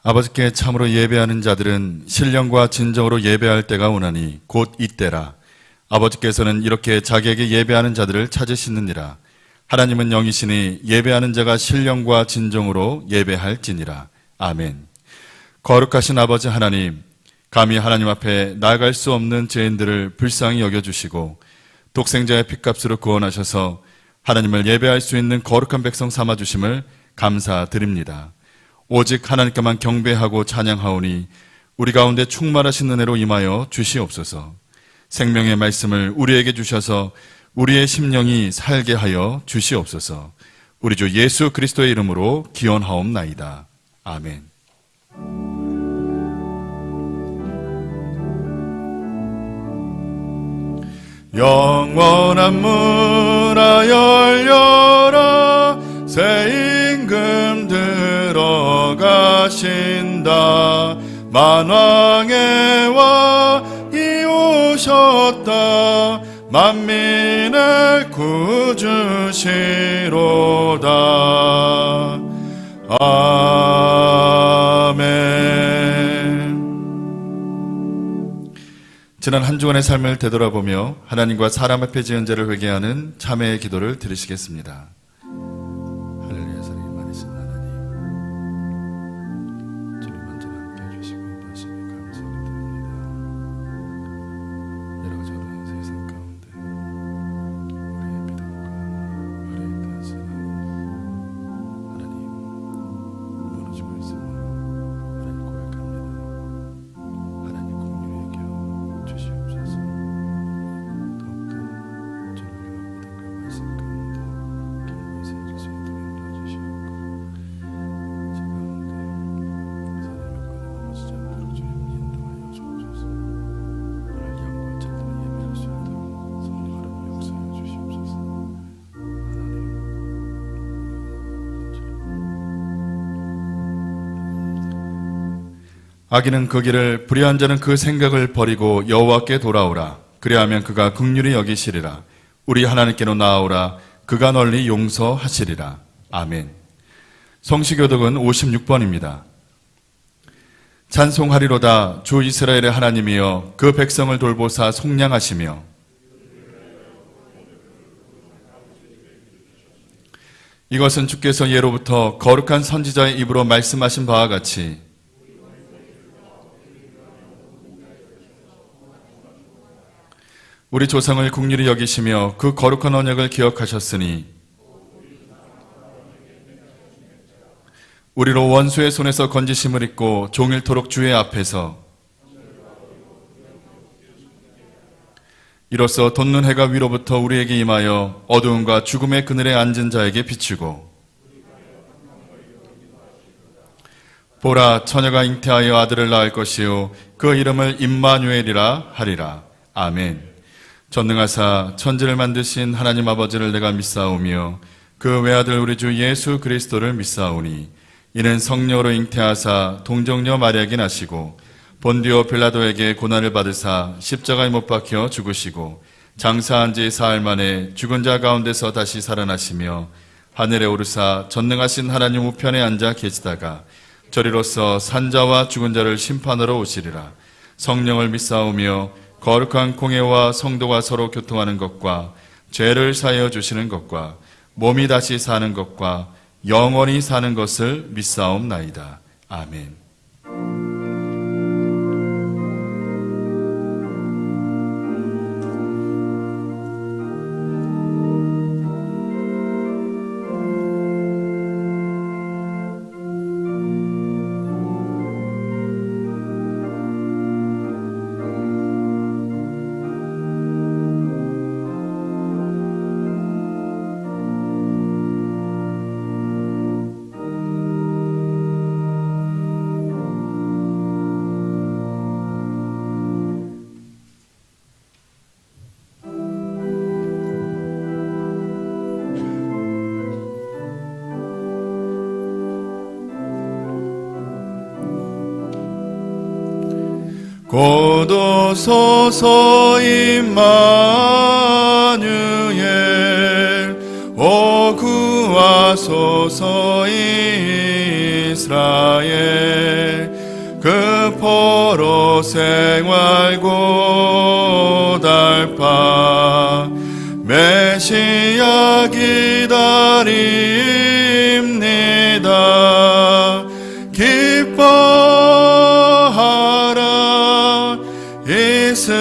아버지께 참으로 예배하는 자들은 신령과 진정으로 예배할 때가 오나니 곧 이때라. 아버지께서는 이렇게 자기에게 예배하는 자들을 찾으시느니라. 하나님은 영이시니 예배하는 자가 신령과 진정으로 예배할지니라. 아멘. 거룩하신 아버지 하나님, 감히 하나님 앞에 나아갈 수 없는 죄인들을 불쌍히 여겨주시고 독생자의 핏값으로 구원하셔서 하나님을 예배할 수 있는 거룩한 백성 삼아주심을 감사드립니다. 오직 하나님께만 경배하고 찬양하오니 우리 가운데 충만하신 은혜로 임하여 주시옵소서. 생명의 말씀을 우리에게 주셔서 우리의 심령이 살게 하여 주시옵소서. 우리 주 예수 그리스도의 이름으로 기원하옵나이다. 아멘. 영원한 문화 열려라. 새 임금 들어가신다. 만왕의 왕이 오셨다. 만민을 구주시로다. 아멘. 지난 한 주간의 삶을 되돌아보며 하나님과 사람 앞에 지은 죄를 회개하는 참회의 기도를 드리시겠습니다. 할렐루야. 사랑이 많으신 하나님, 주님 언제나 함께 해주시고 다시니 감사를 드립니다. 여러 가지 어려운 세상 가운데 우리의 믿음과 의뢰에 다하신 하나님, 무너지고 있음을 하나님 고백합니다. 하나님 긍휼히 여겨 주시옵소서. 더욱더 주님과 믿음과 말씀 가운데 경고에 세워질 수 있도록 도와주시옵고, 제 가운데 선의 욕구에 넘어지지 않도록 주님 인도하여 주옵소서. 오늘 영과 참되는 예배할 수 있도록 성령으로 역사하여 주시옵소서. 하나님, 악인은 그 길을, 불의한 자는 그 생각을 버리고 여호와께 돌아오라. 그리하면 그가 긍휼히 여기시리라. 우리 하나님께로 나아오라. 그가 널리 용서하시리라. 아멘. 성시교독은 56번입니다. 찬송하리로다. 주 이스라엘의 하나님이여, 그 백성을 돌보사 속량하시며 이것은 주께서 예로부터 거룩한 선지자의 입으로 말씀하신 바와 같이 우리 조상을 긍휼히 여기시며 그 거룩한 언약을 기억하셨으니 우리로 원수의 손에서 건지심을 입고 종일토록 주의 앞에서 이로써 돋는 해가 위로부터 우리에게 임하여 어두움과 죽음의 그늘에 앉은 자에게 비추고, 보라, 처녀가 잉태하여 아들을 낳을 것이요 그 이름을 임마누엘이라 하리라. 아멘. 전능하사 천지를 만드신 하나님 아버지를 내가 믿사오며 그 외아들 우리 주 예수 그리스도를 믿사오니 이는 성령으로 잉태하사 동정녀 마리아에게 나시고 본디오 빌라도에게 고난을 받으사 십자가에 못 박혀 죽으시고 장사한 지 사흘 만에 죽은 자 가운데서 다시 살아나시며 하늘에 오르사 전능하신 하나님 우편에 앉아 계시다가 저리로서 산자와 죽은 자를 심판하러 오시리라. 성령을 믿사오며 거룩한 공회와 성도가 서로 교통하는 것과 죄를 사하여 주시는 것과 몸이 다시 사는 것과 영원히 사는 것을 믿사옵나이다. 아멘. 고도소서 임마누엘 오 구하소서 이스라엘 그 포로 생활 고달파 메시아 기다립니다. 기뻐하라 이스라엘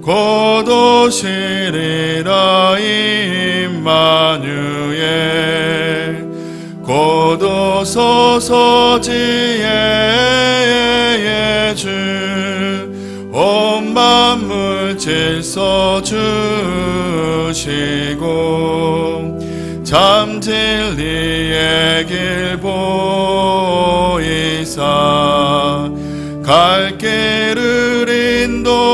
곧 오시리라 임마누엘 곧 오소서 지혜의 주 온 만물 질서 주시고 참 진리의 길 보이사 갈 길을 인도하소서.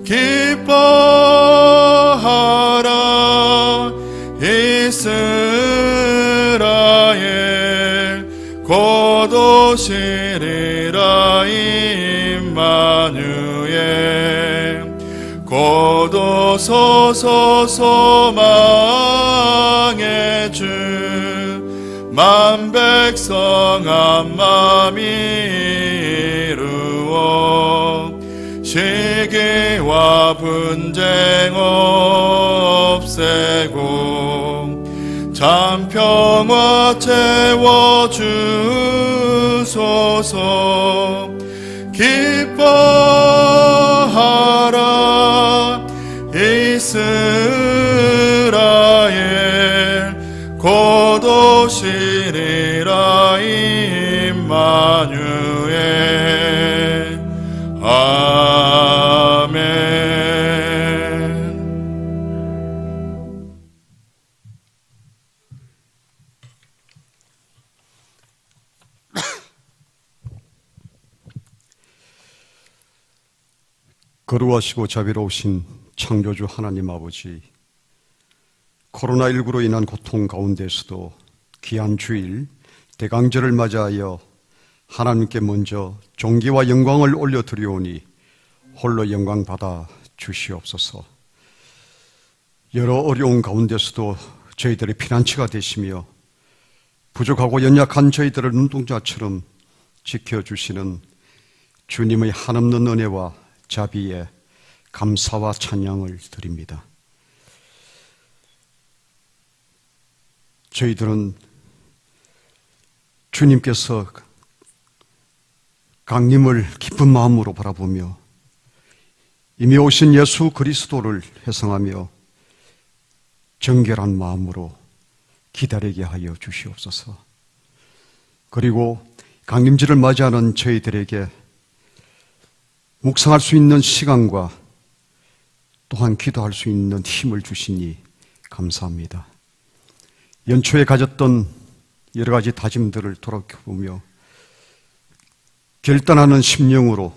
기뻐하라 이스라엘 곧 오시리라 임마누엘 곧 오소서 소망의 주 만 백성 한 맘 이루어 시기와 분쟁 없애고 참 평화 채워주소서. 기뻐하라 이스라엘 곧 오시리라 임마누엘. 아멘. 거룩하시고 자비로우신 창조주 하나님 아버지, 코로나19로 인한 고통 가운데서도 귀한 주일 대강절을 맞이하여 하나님께 먼저 존귀와 영광을 올려드리오니 홀로 영광 받아 주시옵소서. 여러 어려운 가운데서도 저희들의 피난처가 되시며 부족하고 연약한 저희들을 눈동자처럼 지켜주시는 주님의 한없는 은혜와 자비에 감사와 찬양을 드립니다. 저희들은 주님께서 강림을 기쁜 마음으로 바라보며 이미 오신 예수 그리스도를 회상하며 정결한 마음으로 기다리게 하여 주시옵소서. 그리고 강림절을 맞이하는 저희들에게 묵상할 수 있는 시간과 또한 기도할 수 있는 힘을 주시니 감사합니다. 연초에 가졌던 여러 가지 다짐들을 돌아보며 결단하는 심령으로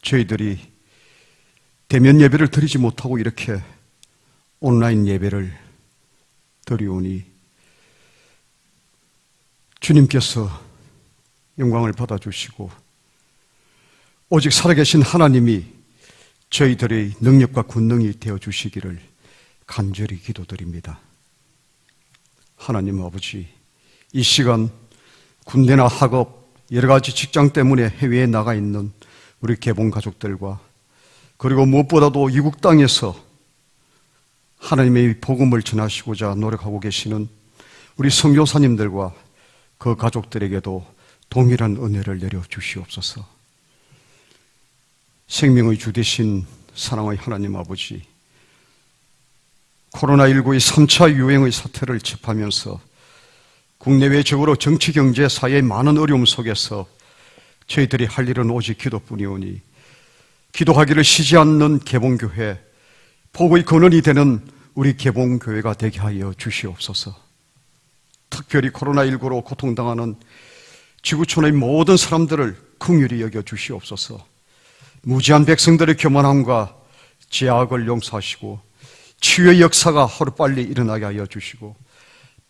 저희들이 대면 예배를 드리지 못하고 이렇게 온라인 예배를 드리오니 주님께서 영광을 받아주시고 오직 살아계신 하나님이 저희들의 능력과 권능이 되어주시기를 간절히 기도드립니다. 하나님 아버지, 이 시간 군대나 학업, 여러 가지 직장 때문에 해외에 나가 있는 우리 개봉 가족들과 그리고 무엇보다도 이국 땅에서 하나님의 복음을 전하시고자 노력하고 계시는 우리 선교사님들과 그 가족들에게도 동일한 은혜를 내려주시옵소서. 생명의 주 되신 사랑의 하나님 아버지, 코로나19의 3차 유행의 사태를 접하면서 국내외적으로 정치, 경제, 사회의 많은 어려움 속에서 저희들이 할 일은 오직 기도뿐이오니 기도하기를 쉬지 않는 개봉교회, 복의 근원이 되는 우리 개봉교회가 되게 하여 주시옵소서. 특별히 코로나19로 고통당하는 지구촌의 모든 사람들을 긍휼히 여겨 주시옵소서. 무지한 백성들의 교만함과 죄악을 용서하시고 치유의 역사가 하루빨리 일어나게 하여 주시고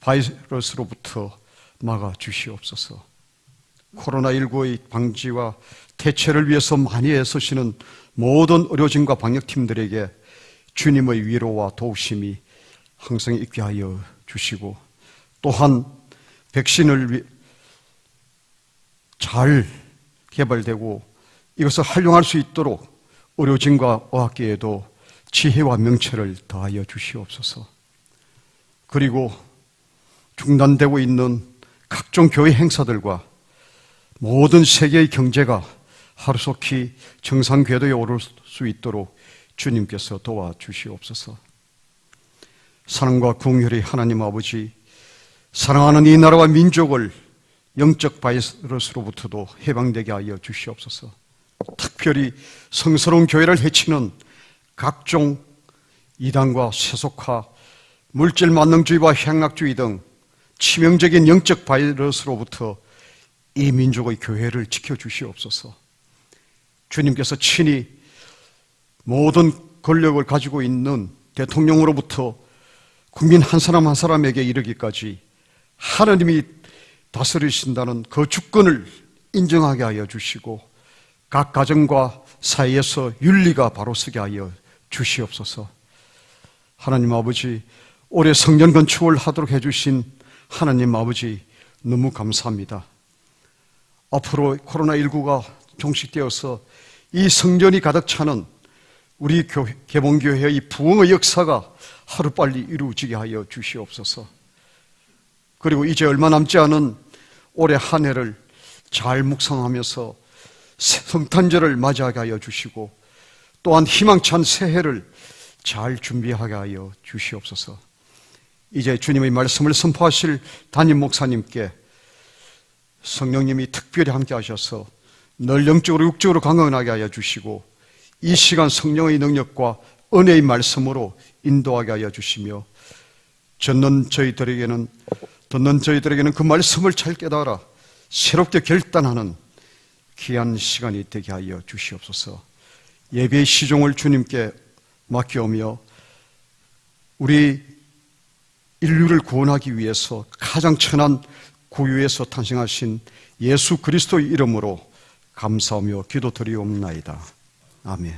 바이러스로부터 막아 주시옵소서. 코로나19의 방지와 대체를 위해서 많이 애쓰시는 모든 의료진과 방역팀들에게 주님의 위로와 도우심이 항상 있게 하여 주시고, 또한 백신을 잘 개발되고 이것을 활용할 수 있도록 의료진과 의학계에도 지혜와 명철을 더하여 주시옵소서. 그리고 중단되고 있는 각종 교회 행사들과 모든 세계의 경제가 하루속히 정상 궤도에 오를 수 있도록 주님께서 도와주시옵소서. 사랑과 긍휼의 하나님 아버지, 사랑하는 이 나라와 민족을 영적 바이러스로부터도 해방되게 하여 주시옵소서. 특별히 성스러운 교회를 해치는 각종 이단과 세속화, 물질 만능주의와 행락주의 등 치명적인 영적 바이러스로부터 이 민족의 교회를 지켜주시옵소서. 주님께서 친히 모든 권력을 가지고 있는 대통령으로부터 국민 한 사람 한 사람에게 이르기까지 하나님이 다스리신다는 그 주권을 인정하게 하여 주시고, 각 가정과 사이에서 윤리가 바로 서게 하여 주시옵소서. 하나님 아버지, 올해 성전 건축을 하도록 해주신 하나님 아버지, 너무 감사합니다. 앞으로 코로나19가 종식되어서 이 성전이 가득 차는 우리 개봉교회의 부흥의 역사가 하루빨리 이루어지게 하여 주시옵소서. 그리고 이제 얼마 남지 않은 올해 한 해를 잘 묵상하면서 성탄절을 맞이하게 하여 주시고, 또한 희망찬 새해를 잘 준비하게 하여 주시옵소서. 이제 주님의 말씀을 선포하실 담임 목사님께 성령님이 특별히 함께 하셔서 늘 영적으로 육적으로 건강하게 하여 주시고, 이 시간 성령의 능력과 은혜의 말씀으로 인도하게 하여 주시며, 듣는 저희들에게는 그 말씀을 잘 깨달아 새롭게 결단하는 귀한 시간이 되게 하여 주시옵소서. 예배의 시종을 주님께 맡겨오며 우리 인류를 구원하기 위해서 가장 천한 구유에서 탄생하신 예수 그리스도의 이름으로 감사하며 기도드리옵나이다. 아멘.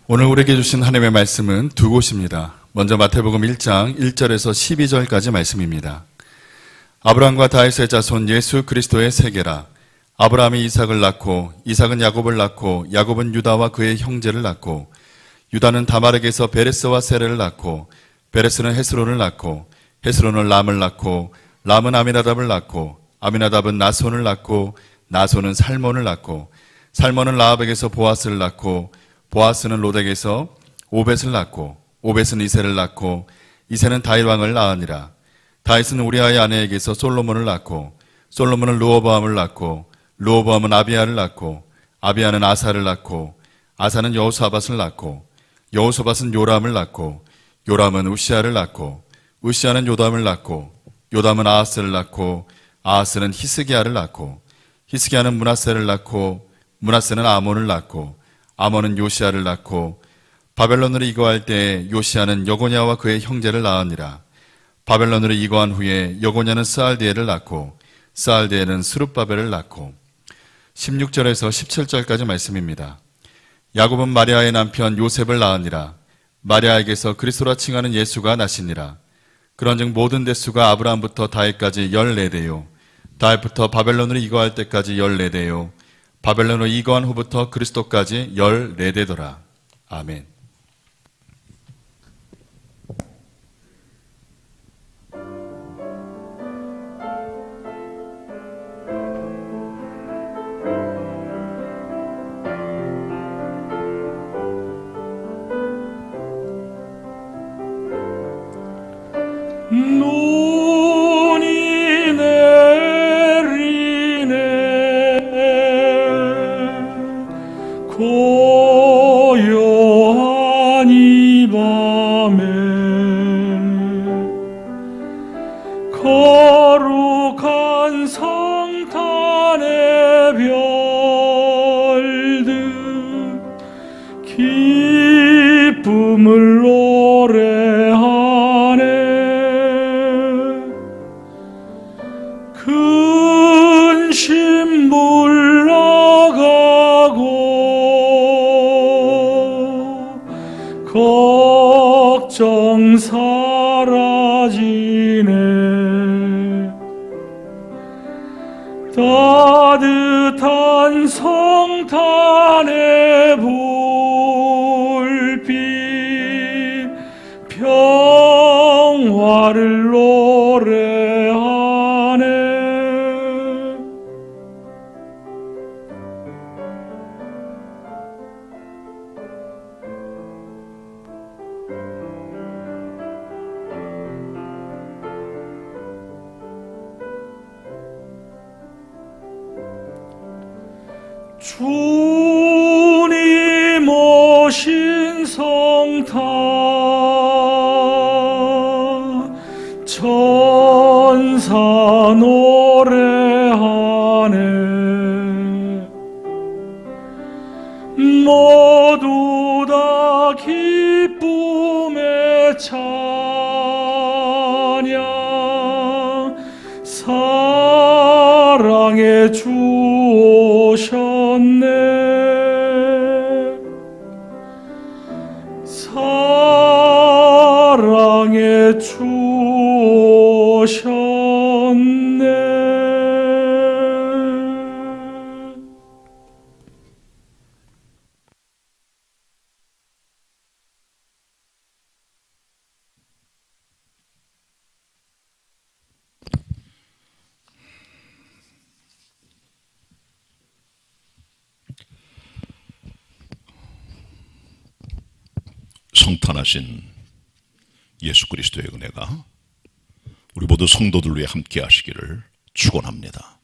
오늘 우리에게 주신 하나님의 말씀은 두 곳입니다. 먼저 마태복음 1장 1절에서 12절까지 말씀입니다. 아브라함과 다윗의 자손 예수 그리스도의 세계라. 아브라함이 이삭을 낳고 이삭은 야곱을 낳고 야곱은 유다와 그의 형제를 낳고 유다는 다말에게서 베레스와 세레를 낳고 베레스는 헤스론을 낳고 헤스론은 람을 낳고 람은 아미나답을 낳고 아미나답은 나손을 낳고 나손은 살몬을 낳고 살몬은 라합에게서 보아스를 낳고 보아스는 롯에게서 오벳을 낳고 오벳은 이새를 낳고 이새는 다윗 왕을 낳으니라. 다윗은 우리아의 아내에게서 솔로몬을 낳고 솔로몬은 르호보암을 낳고 르호보암은 아비야를 낳고 아비야는 아사를 낳고 아사는 여호사밧을 낳고 여호사밧은 요람을 낳고 요람은 우시아를 낳고 우시아는 요담을 낳고 요담은 아하스를 낳고 아하스는 히스기야를 낳고 히스기야는 므낫세를 낳고 므낫세는 아몬을 낳고 아몬은 요시아를 낳고 바벨론으로 이거할 때 요시아는 여고냐와 그의 형제를 낳으니라. 바벨론으로 이거한 후에 여고냐는 스알디엘을 낳고 스알디엘은 스룹바벨을 낳고 16절에서 17절까지 말씀입니다. 야곱은 마리아의 남편 요셉을 낳으니라. 마리아에게서 그리스도라 칭하는 예수가 나시니라. 그런즉 모든 대수가 아브라함부터 다윗까지 14대요 다윗부터 바벨론으로 이거할 때까지 14대요 바벨론으로 이거한 후부터 그리스도까지 14대더라. 아멘. 눈이 내리네 고요한 걱정 사라지네. 따뜻한 성탄의 불빛 평화를 노래하네. 주님 오신 성탄 천사 노래하네. 모두 다 기쁨의 찬양 사랑의 주 오셨네. 사랑의 주 오셨네. 성탄하신 예수 그리스도의 은혜가 우리 모두 성도들 위해 함께 하시기를 축원합니다.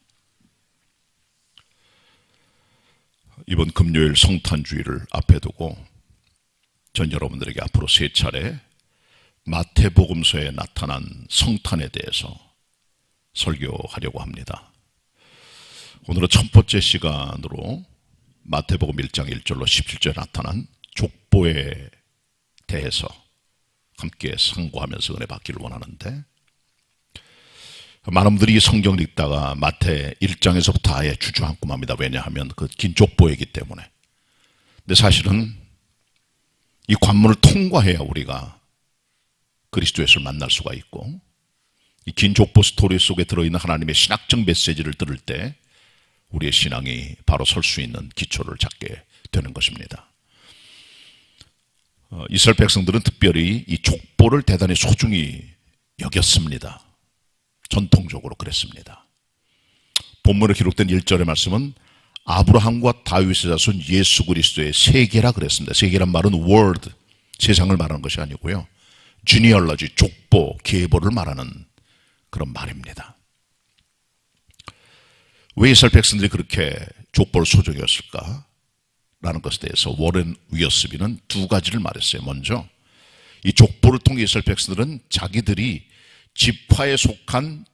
이번 금요일 성탄주의를 앞에 두고 전 여러분들에게 앞으로 3차례 마태복음서에 나타난 성탄에 대해서 설교하려고 합니다. 오늘은 첫 번째 시간으로 마태복음 1장 1절로 17절에 나타난 족보에 대해서 함께 상고하면서 은혜 받기를 원하는데, 많은 분들이 이 성경을 읽다가 마태 1장에서부터 아예 주저앉고 맙니다. 왜냐하면 그 긴 족보이기 때문에. 근데 사실은 이 관문을 통과해야 우리가 그리스도 예수를 만날 수가 있고, 이 긴 족보 스토리 속에 들어있는 하나님의 신학적 메시지를 들을 때 우리의 신앙이 바로 설 수 있는 기초를 잡게 되는 것입니다. 이스라엘 백성들은 특별히 이 족보를 대단히 소중히 여겼습니다. 전통적으로 그랬습니다. 본문에 기록된 1절의 말씀은 아브라함과 다윗의 자손 예수 그리스도의 세계라 그랬습니다. 세계란 말은 world, 세상을 말하는 것이 아니고요. genealogy, 족보, 계보를 말하는 그런 말입니다. 왜 이스라엘 백성들이 그렇게 족보를 소중히 여겼을까? 라는 것에 대해서 워렌 위어스비는 두 가지를 말했어요. 먼저 이 족보를 통해 이스라엘 백성들은 자기들이 지파에 속한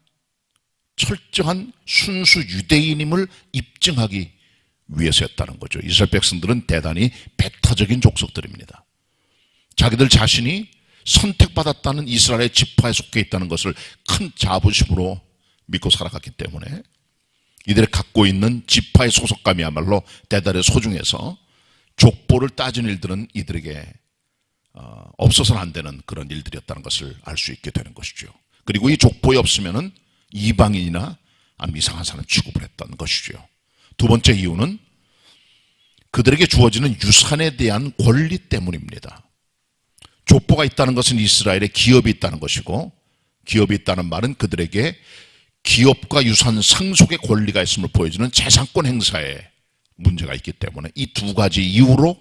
철저한 순수 유대인임을 입증하기 위해서였다는 거죠. 이스라엘 백성들은 대단히 배타적인 족속들입니다. 자기들 자신이 선택받았다는 이스라엘의 지파에 속해 있다는 것을 큰 자부심으로 믿고 살아갔기 때문에 이들이 갖고 있는 지파의 소속감이야말로 대단히 소중해서 족보를 따지는 일들은 이들에게 없어서는 안 되는 그런 일들이었다는 것을 알 수 있게 되는 것이죠. 그리고 이 족보에 없으면은 이방인이나 아니면 이상한 사람 취급을 했던 것이죠. 두 번째 이유는 그들에게 주어지는 유산에 대한 권리 때문입니다. 족보가 있다는 것은 이스라엘에 기업이 있다는 것이고, 기업이 있다는 말은 그들에게 기업과 유산 상속의 권리가 있음을 보여주는 재산권 행사에 문제가 있기 때문에 이 두 가지 이유로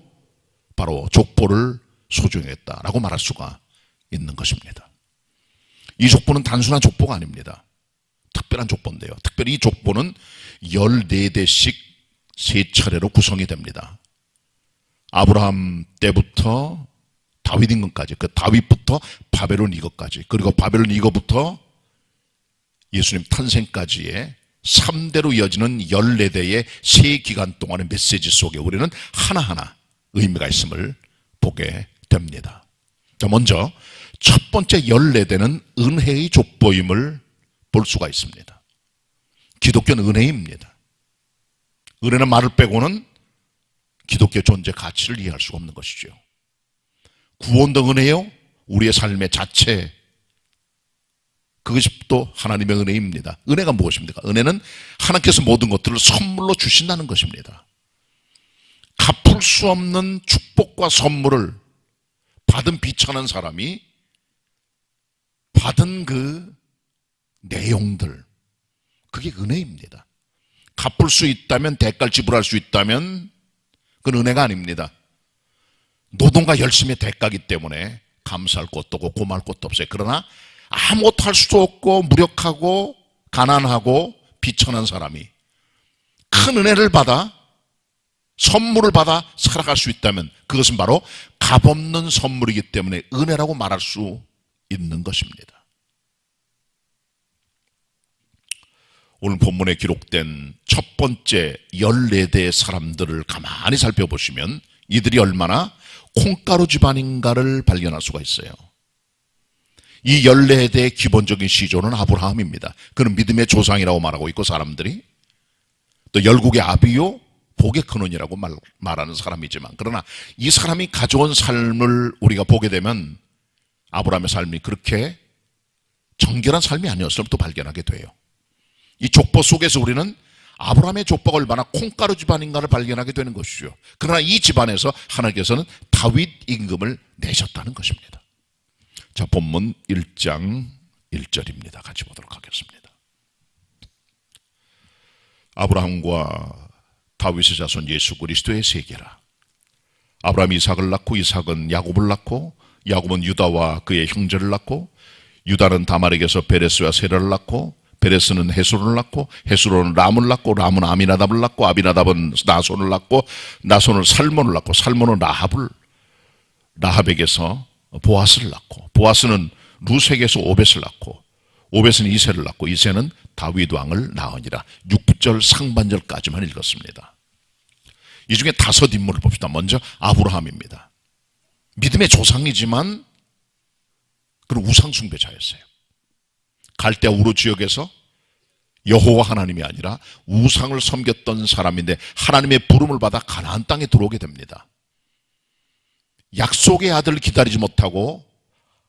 바로 족보를 소중했다라고 말할 수가 있는 것입니다. 이 족보는 단순한 족보가 아닙니다. 특별한 족보인데요. 특별히 이 족보는 14대씩 3차례로 구성이 됩니다. 아브라함 때부터 다윗 임금까지, 그 다윗부터 바벨론 이거까지, 그리고 바벨론 이거부터 예수님 탄생까지의 3대로 이어지는 14대의 세 기간 동안의 메시지 속에 우리는 하나하나 의미가 있음을 보게 됩니다. 자, 먼저 첫 번째 14대는 은혜의 족보임을 볼 수가 있습니다. 기독교는 은혜입니다. 은혜는 말을 빼고는 기독교의 존재 가치를 이해할 수가 없는 것이죠. 구원도 은혜요, 우리의 삶의 자체, 그것이 또 하나님의 은혜입니다. 은혜가 무엇입니까? 은혜는 하나님께서 모든 것들을 선물로 주신다는 것입니다. 갚을 수 없는 축복과 선물을 받은 비천한 사람이 받은 그 내용들, 그게 은혜입니다. 갚을 수 있다면, 대가를 지불할 수 있다면 그건 은혜가 아닙니다. 노동과 열심의 대가이기 때문에 감사할 것도 없고 고마울 것도 없어요. 그러나 아무것도 할 수도 없고 무력하고 가난하고 비천한 사람이 큰 은혜를 받아, 선물을 받아 살아갈 수 있다면 그것은 바로 값없는 선물이기 때문에 은혜라고 말할 수 있는 것입니다. 오늘 본문에 기록된 첫 번째 14대의 사람들을 가만히 살펴보시면 이들이 얼마나 콩가루 집안인가를 발견할 수가 있어요. 이 14대의 기본적인 시조는 아브라함입니다. 그는 믿음의 조상이라고 말하고 있고, 사람들이 또 열국의 아비요 복의 근원이라고 말하는 사람이지만, 그러나 이 사람이 가져온 삶을 우리가 보게 되면 아브라함의 삶이 그렇게 정결한 삶이 아니었음을 또 발견하게 돼요. 이 족보 속에서 우리는 아브라함의 족보가 얼마나 콩가루 집안인가를 발견하게 되는 것이죠. 그러나 이 집안에서 하나님께서는 다윗 임금을 내셨다는 것입니다. 자, 본문 1장 1절입니다. 같이 보도록 하겠습니다. 아브라함과 다윗의 자손 예수 그리스도의 세계라. 아브라함이 이삭을 낳고, 이삭은 야곱을 낳고, 야곱은 유다와 그의 형제를 낳고, 유다는 다말에게서 베레스와 세라를 낳고, 베레스는 헤스론을 낳고, 헤스론은 람을 낳고, 람은 아미나답을 낳고, 아미나답은 나손을 낳고, 나손은 살몬을 낳고, 살몬은 라합에게서 보아스를 낳고, 보아스는 루색에서 오벳을 낳고, 오벳은 이새를 낳고, 이새는 다윗 왕을 낳으니라. 6절 상반절까지만 읽었습니다. 이 중에 5 인물을 봅시다. 먼저 아브라함입니다. 믿음의 조상이지만 그는 우상 숭배자였어요. 갈대아 우르 지역에서 여호와 하나님이 아니라 우상을 섬겼던 사람인데 하나님의 부름을 받아 가나안 땅에 들어오게 됩니다. 약속의 아들을 기다리지 못하고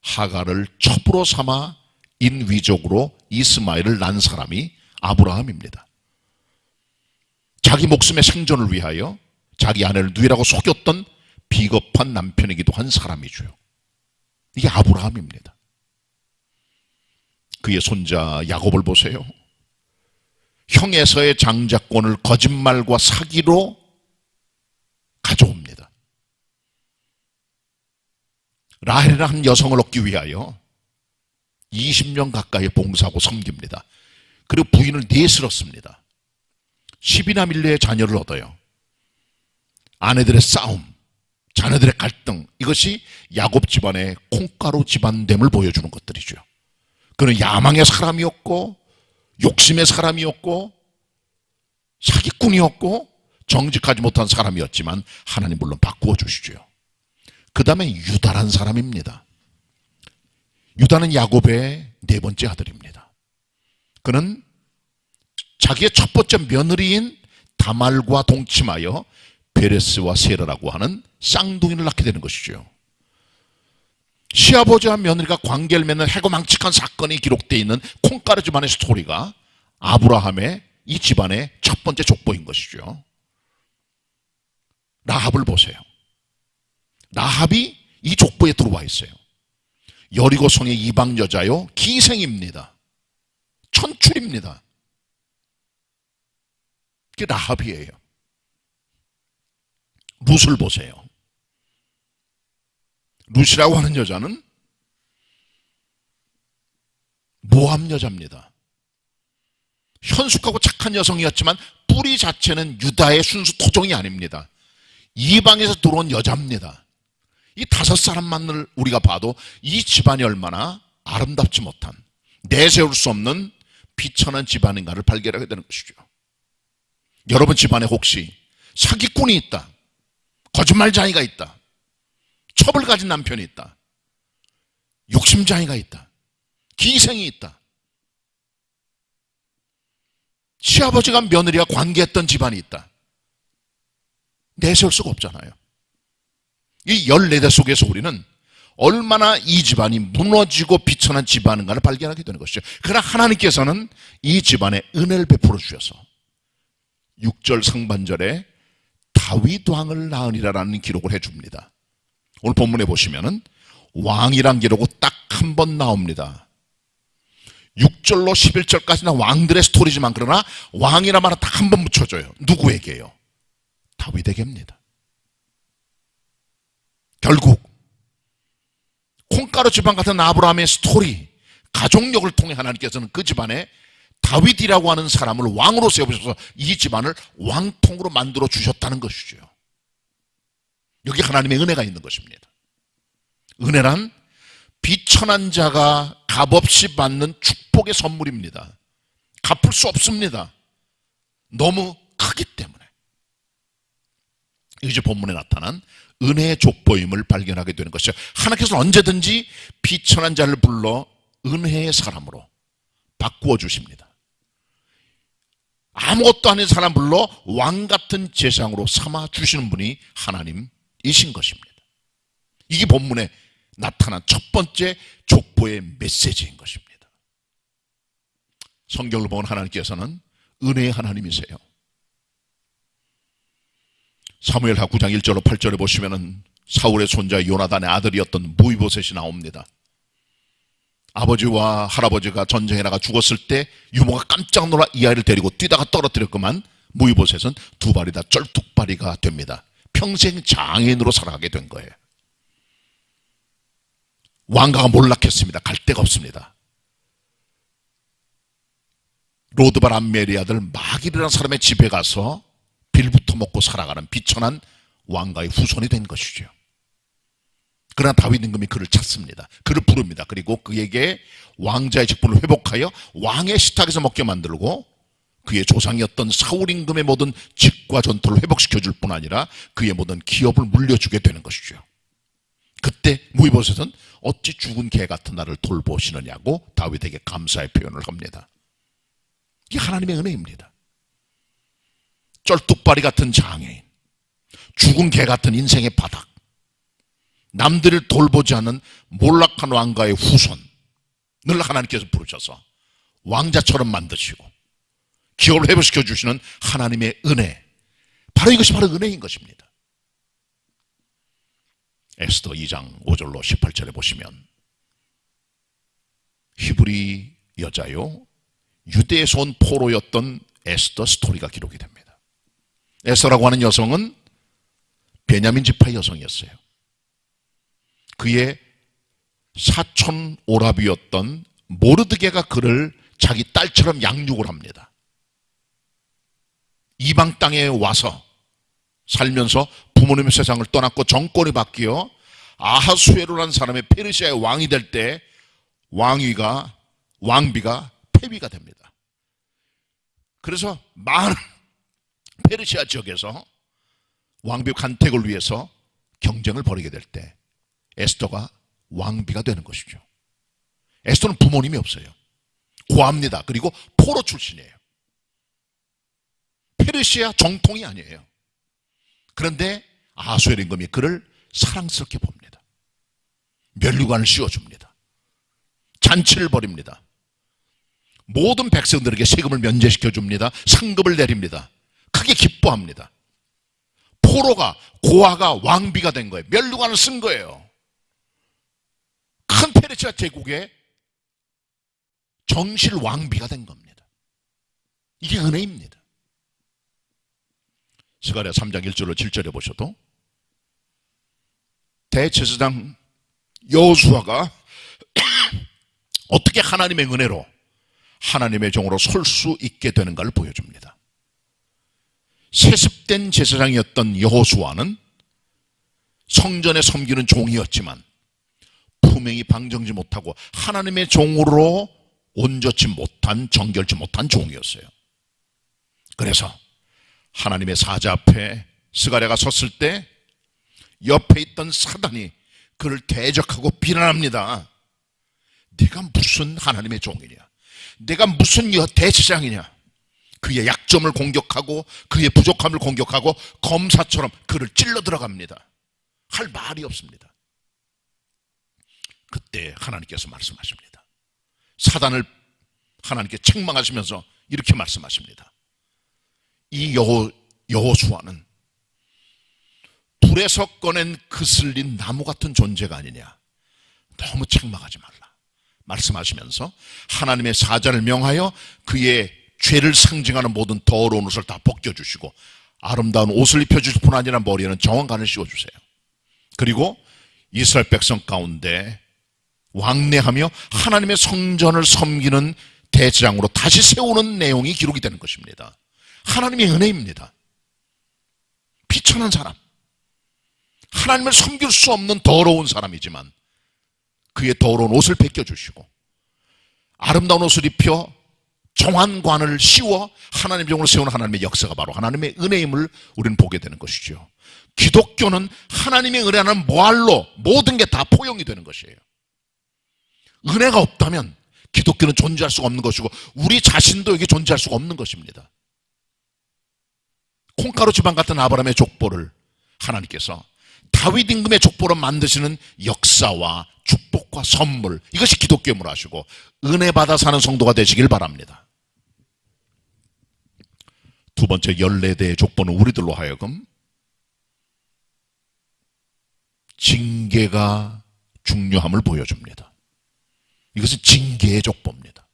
하갈을 첩으로 삼아 인위적으로 이스마엘을 낳은 사람이 아브라함입니다. 자기 목숨의 생존을 위하여 자기 아내를 누이라고 속였던 비겁한 남편이기도 한 사람이죠. 이게 아브라함입니다. 그의 손자 야곱을 보세요. 형에서의 장자권을 거짓말과 사기로 가져옵니다. 라헬이라는 한 여성을 얻기 위하여 20년 가까이 봉사하고 섬깁니다. 그리고 부인을 내스럽습니다. 10이나 밀려의 자녀를 얻어요. 아내들의 싸움, 자녀들의 갈등, 이것이 야곱 집안의 콩가루 집안됨을 보여주는 것들이죠. 그는 야망의 사람이었고, 욕심의 사람이었고, 사기꾼이었고, 정직하지 못한 사람이었지만 하나님 물론 바꾸어 주시죠. 그 다음에 유다란 사람입니다. 유다는 야곱의 4번째 아들입니다. 그는 자기의 첫 번째 며느리인 다말과 동침하여 베레스와 세라라고 하는 쌍둥이를 낳게 되는 것이죠. 시아버지와 며느리가 관계를 맺는 해고망측한 사건이 기록되어 있는 콩가루 집안의 스토리가 아브라함의 이 집안의 첫 번째 족보인 것이죠. 라합을 보세요. 라합이 이 족보에 들어와 있어요. 여리고성의 이방 여자요, 기생입니다. 천출입니다. 그게 라합이에요. 룻을 보세요. 룻이라고 하는 여자는 모함 여자입니다. 현숙하고 착한 여성이었지만 뿌리 자체는 유다의 순수 토종이 아닙니다. 이방에서 들어온 여자입니다. 이 5사람만을 우리가 봐도 이 집안이 얼마나 아름답지 못한, 내세울 수 없는 비천한 집안인가를 발견하게 되는 것이죠. 여러분 집안에 혹시 사기꾼이 있다, 거짓말쟁이가 있다, 첩을 가진 남편이 있다, 욕심쟁이가 있다, 기생이 있다, 시아버지가 며느리와 관계했던 집안이 있다, 내세울 수가 없잖아요. 이 14대 속에서 우리는 얼마나 이 집안이 무너지고 비천한 집안인가를 발견하게 되는 것이죠. 그러나 하나님께서는 이 집안에 은혜를 베풀어 주셔서 6절 상반절에 다윗 왕을 낳으리라라는 기록을 해줍니다. 오늘 본문에 보시면은 왕이란 기록이 딱 한 번 나옵니다. 6절로 11절까지는 왕들의 스토리지만 그러나 왕이란 말은 딱 한 번 붙여줘요. 누구에게요? 다윗에게입니다. 결국 콩가루 집안 같은 아브라함의 스토리, 가족력을 통해 하나님께서는 그 집안에 다윗이라고 하는 사람을 왕으로 세우셔서 이 집안을 왕통으로 만들어 주셨다는 것이죠. 여기 하나님의 은혜가 있는 것입니다. 은혜란 비천한 자가 값없이 받는 축복의 선물입니다. 갚을 수 없습니다. 너무 크기 때문에. 이제 본문에 나타난 은혜의 족보임을 발견하게 되는 것이죠. 하나님께서는 언제든지 비천한 자를 불러 은혜의 사람으로 바꾸어 주십니다. 아무것도 아닌 사람 불러 왕 같은 제상으로 삼아 주시는 분이 하나님이신 것입니다. 이게 본문에 나타난 첫 번째 족보의 메시지인 것입니다. 성경을 보면 하나님께서는 은혜의 하나님이세요. 사무엘하 9장 1절로 8절에 보시면은 사울의 손자 요나단의 아들이었던 무이보셋이 나옵니다. 아버지와 할아버지가 전쟁에 나가 죽었을 때 유모가 깜짝 놀라 이 아이를 데리고 뛰다가 떨어뜨렸구만 무이보셋은 두 발이 다 쩔뚝발이가 됩니다. 평생 장애인으로 살아가게 된 거예요. 왕가가 몰락했습니다. 갈 데가 없습니다. 로드발 암멜의 아들 마길이라는 사람의 집에 가서 빌부터 먹고 살아가는 비천한 왕가의 후손이 된 것이죠. 그러나 다윗 임금이 그를 찾습니다. 그를 부릅니다. 그리고 그에게 왕자의 직분을 회복하여 왕의 식탁에서 먹게 만들고 그의 조상이었던 사울 임금의 모든 직과 전투를 회복시켜 줄 뿐 아니라 그의 모든 기업을 물려주게 되는 것이죠. 그때 무이보셋은 어찌 죽은 개 같은 나를 돌보시느냐고 다윗에게 감사의 표현을 합니다. 이게 하나님의 은혜입니다. 쩔뚝발이 같은 장애인, 죽은 개 같은 인생의 바닥, 남들을 돌보지 않는 몰락한 왕가의 후손을 하나님께서 부르셔서 왕자처럼 만드시고 기업을 회복시켜 주시는 하나님의 은혜, 바로 이것이 바로 은혜인 것입니다. 에스더 2장 5절로 18절에 보시면 히브리 여자요 유대에서 온 포로였던 에스더 스토리가 기록이 됩니다. 에스더라고 하는 여성은 베냐민 지파 여성이었어요. 그의 사촌 오라비였던 모르드게가 그를 자기 딸처럼 양육을 합니다. 이방 땅에 와서 살면서 부모님의 세상을 떠났고 정권이 바뀌어 아하수에로라는 사람의 페르시아의 왕이 될 때 왕비가 폐위가 됩니다. 그래서 많은 페르시아 지역에서 왕비 간택을 위해서 경쟁을 벌이게 될 때 에스더가 왕비가 되는 것이죠. 에스더는 부모님이 없어요. 고아입니다. 그리고 포로 출신이에요. 페르시아 정통이 아니에요. 그런데 아하수에로 임금이 그를 사랑스럽게 봅니다. 면류관을 씌워줍니다. 잔치를 벌입니다. 모든 백성들에게 세금을 면제시켜 줍니다. 상급을 내립니다. 크게 기뻐합니다. 포로가, 고아가 왕비가 된 거예요. 면류관을 쓴 거예요. 큰 페르시아 제국의 정실 왕비가 된 겁니다. 이게 은혜입니다. 스가랴 3장 1절로 7절에 보셔도 대제사장 여호수아가 어떻게 하나님의 은혜로 하나님의 종으로 설 수 있게 되는가를 보여줍니다. 세습된 제사장이었던 여호수아는 성전에 섬기는 종이었지만 품행이 방정지 못하고 하나님의 종으로 온전치 못한, 정결치 못한 종이었어요. 그래서 하나님의 사자 앞에 스가랴가 섰을 때 옆에 있던 사단이 그를 대적하고 비난합니다. 네가 무슨 하나님의 종이냐? 내가 무슨 대제사장이냐? 그의 약점을 공격하고 그의 부족함을 공격하고 검사처럼 그를 찔러 들어갑니다. 할 말이 없습니다. 그때 하나님께서 말씀하십니다. 사단을 하나님께 책망하시면서 이렇게 말씀하십니다. 이 여호수아는 불에서 꺼낸 그슬린 나무 같은 존재가 아니냐. 너무 책망하지 말라 말씀하시면서 하나님의 사자를 명하여 그의 죄를 상징하는 모든 더러운 옷을 다 벗겨주시고 아름다운 옷을 입혀주실 뿐 아니라 머리에는 정황관을 씌워주세요. 그리고 이스라엘 백성 가운데 왕래하며 하나님의 성전을 섬기는 대제장으로 다시 세우는 내용이 기록이 되는 것입니다. 하나님의 은혜입니다. 비천한 사람, 하나님을 섬길 수 없는 더러운 사람이지만 그의 더러운 옷을 벗겨주시고 아름다운 옷을 입혀 정한관을 씌워 하나님 종으로 세우는 하나님의 역사가 바로 하나님의 은혜임을 우리는 보게 되는 것이죠. 기독교는 하나님의 은혜는 뭐할로 모든 게 다 포용이 되는 것이에요. 은혜가 없다면 기독교는 존재할 수가 없는 것이고 우리 자신도 여기 존재할 수가 없는 것입니다. 콩가루 지방 같은 아브라함의 족보를 하나님께서 다윗 임금의 족보로 만드시는 역사와 축복과 선물, 이것이 기독교임을 하시고 은혜 받아 사는 성도가 되시길 바랍니다. 두 번째 14대의 족보는 우리들로 하여금 징계가 중요함을 보여줍니다. 이것은 징계의 족보입니다.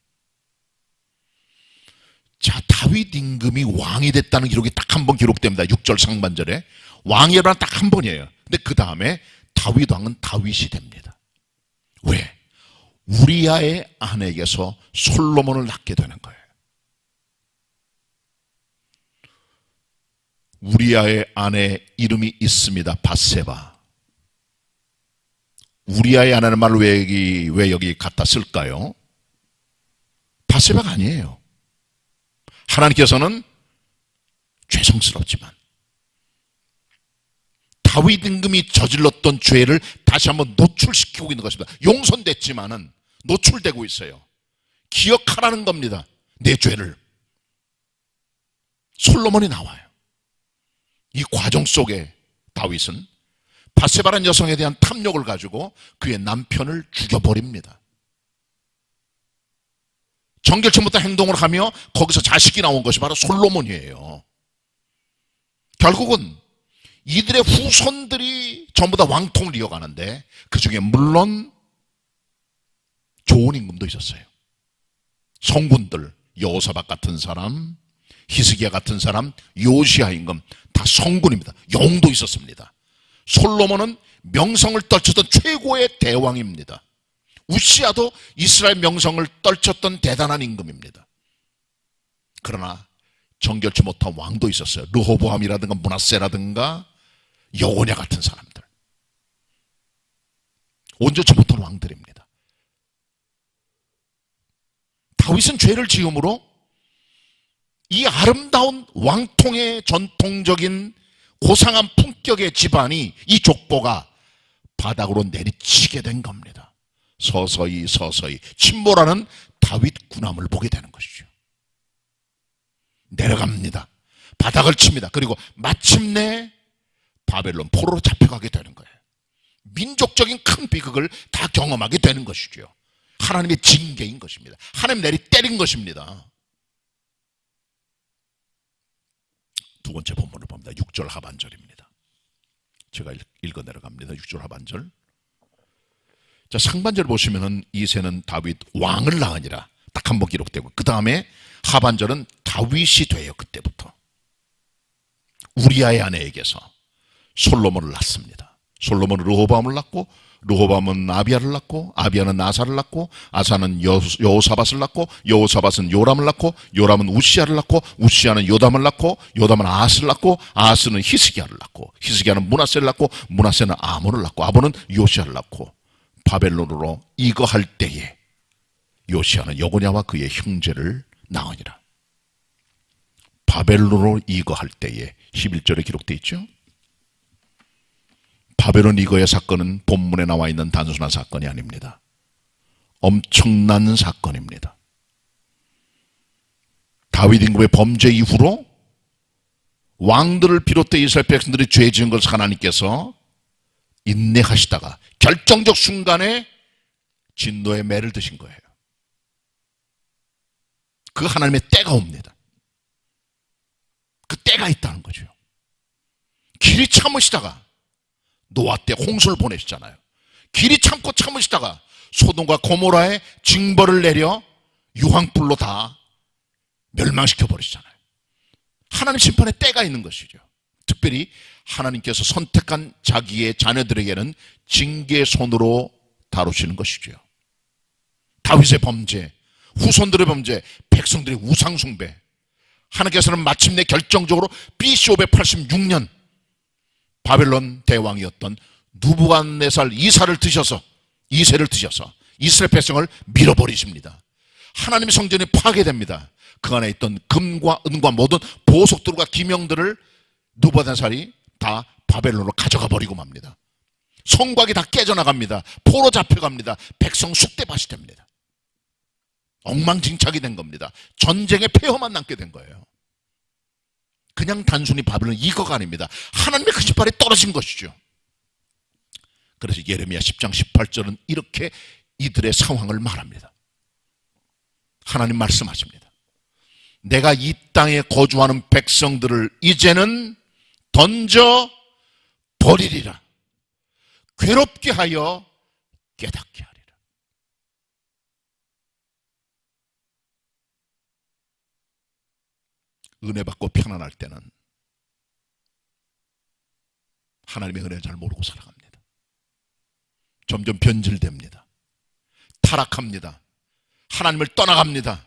자, 다윗 임금이 왕이 됐다는 기록이 딱 한 번 기록됩니다. 6절 상반절에 왕이란 딱 한 번이에요. 근데 그 다음에 다윗 왕은 다윗이 됩니다. 왜? 우리아의 아내에게서 솔로몬을 낳게 되는 거예요. 우리아의 아내 이름이 있습니다. 밧세바. 우리아의 아내는 말을 왜 여기 갖다 쓸까요? 밧세바가 아니에요. 하나님께서는 죄송스럽지만 다윗 임금이 저질렀던 죄를 다시 한번 노출시키고 있는 것입니다. 용서됐지만은 노출되고 있어요. 기억하라는 겁니다. 내 죄를. 솔로몬이 나와요. 이 과정 속에 다윗은 밧세바라는 여성에 대한 탐욕을 가지고 그의 남편을 죽여버립니다. 정결치 못한 행동을 하며 거기서 자식이 나온 것이 바로 솔로몬이에요. 결국은 이들의 후손들이 전부 다 왕통을 이어가는데 그 중에 물론 좋은 임금도 있었어요. 성군들, 여호사밧 같은 사람, 히스기야 같은 사람, 요시야 임금 다 성군입니다. 영도 있었습니다. 솔로몬은 명성을 떨쳤던 최고의 대왕입니다. 우시야도 이스라엘 명성을 떨쳤던 대단한 임금입니다. 그러나 정결치 못한 왕도 있었어요. 르호보암이라든가 므낫세라든가 여호냐 같은 사람들. 온전치 못한 왕들입니다. 다윗은 죄를 지음으로 이 아름다운 왕통의 전통적인 고상한 품격의 집안이 이 족보가 바닥으로 내리치게 된 겁니다. 서서히 침몰하는 다윗 군함을 보게 되는 것이죠. 내려갑니다. 바닥을 칩니다. 그리고 마침내 바벨론 포로로 잡혀가게 되는 거예요. 민족적인 큰 비극을 다 경험하게 되는 것이죠. 하나님의 징계인 것입니다. 하나님 내리 때린 것입니다. 두 번째 본문을 봅니다. 6절 하반절입니다. 제가 읽어 내려갑니다. 6절 하반절. 자, 상반절 보시면은 이새는 다윗 왕을 낳으니라 딱 한 번 기록되고 그 다음에 하반절은 다윗이 돼요. 그때부터 우리아의 아내에게서 솔로몬을 낳습니다. 솔로몬은 르호보암을 낳고 르호보암은 아비야를 낳고 아비야는 아사를 낳고 아사는 여호사밧을 낳고 여호사밧은 요람을 낳고 요람은 우시야를 낳고 우시야는 요담을 낳고 요담은 아하스를 낳고 아하스는 히스기야를 낳고 히스기야는 므낫세를 낳고 므낫세는 아몬을 낳고 아몬은 요시야를 낳고 바벨론으로 이거할 때에 요시야는 여고냐와 그의 형제를 낳으니라. 바벨론으로 이거할 때에 11절에 기록되어 있죠. 바벨론 이거의 사건은 본문에 나와 있는 단순한 사건이 아닙니다. 엄청난 사건입니다. 다윗 임금의 범죄 이후로 왕들을 비롯해 이스라엘 백성들이 죄 지은 것을 하나님께서 인내하시다가 결정적 순간에 진노의 매를 드신 거예요. 그 하나님의 때가 옵니다. 그 때가 있다는 거죠. 길이 참으시다가 노아 때 홍수를 보내시잖아요. 길이 참고 참으시다가 소돔과 고모라에 징벌을 내려 유황불로 다 멸망시켜 버리시잖아요. 하나님 심판의 때가 있는 것이죠. 특별히 하나님께서 선택한 자기의 자녀들에게는 징계의 손으로 다루시는 것이죠. 다윗의 범죄, 후손들의 범죄, 백성들의 우상 숭배. 하나님께서는 마침내 결정적으로 BC 586년 바벨론 대왕이었던 누부갓네살 이세를 드셔서 이스라엘 백성을 밀어버리십니다. 하나님의 성전이 파괴됩니다. 그 안에 있던 금과 은과 모든 보석들과 기명들을 누부갓네살이 다 바벨론으로 가져가 버리고 맙니다. 성곽이 다 깨져나갑니다. 포로 잡혀갑니다. 백성 쑥대밭이 됩니다. 엉망진창이 된 겁니다. 전쟁의 폐허만 남게 된 거예요. 그냥 단순히 바벨론 이거가 아닙니다. 하나님의 그 신발이 떨어진 것이죠. 그래서 예레미야 10장 18절은 이렇게 이들의 상황을 말합니다. 하나님 말씀하십니다. 내가 이 땅에 거주하는 백성들을 이제는 던져 버리리라. 괴롭게 하여 깨닫게 하리라. 은혜 받고 편안할 때는 하나님의 은혜를 잘 모르고 살아갑니다. 점점 변질됩니다. 타락합니다. 하나님을 떠나갑니다.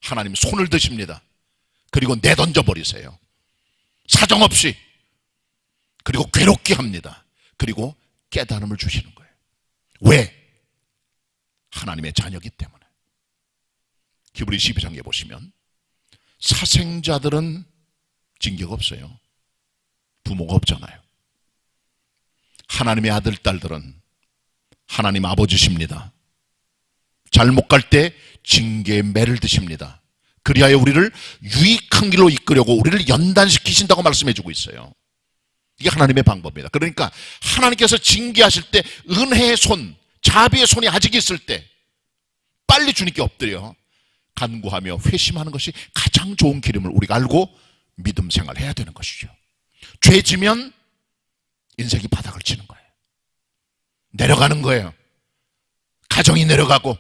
하나님 손을 드십니다. 그리고 내던져 버리세요. 사정없이. 그리고 괴롭게 합니다. 그리고 깨달음을 주시는 거예요. 왜? 하나님의 자녀이기 때문에. 히브리 12장에 보시면 사생자들은 징계가 없어요. 부모가 없잖아요. 하나님의 아들, 딸들은 하나님 아버지십니다. 잘못 갈 때 징계의 매를 드십니다. 그리하여 우리를 유익한 길로 이끌려고 우리를 연단시키신다고 말씀해주고 있어요. 이게 하나님의 방법입니다. 그러니까 하나님께서 징계하실 때 은혜의 손, 자비의 손이 아직 있을 때 빨리 주님께 엎드려 간구하며 회심하는 것이 가장 좋은 기름을 우리가 알고 믿음 생활해야 되는 것이죠. 죄 지면 인생이 바닥을 치는 거예요. 내려가는 거예요. 가정이 내려가고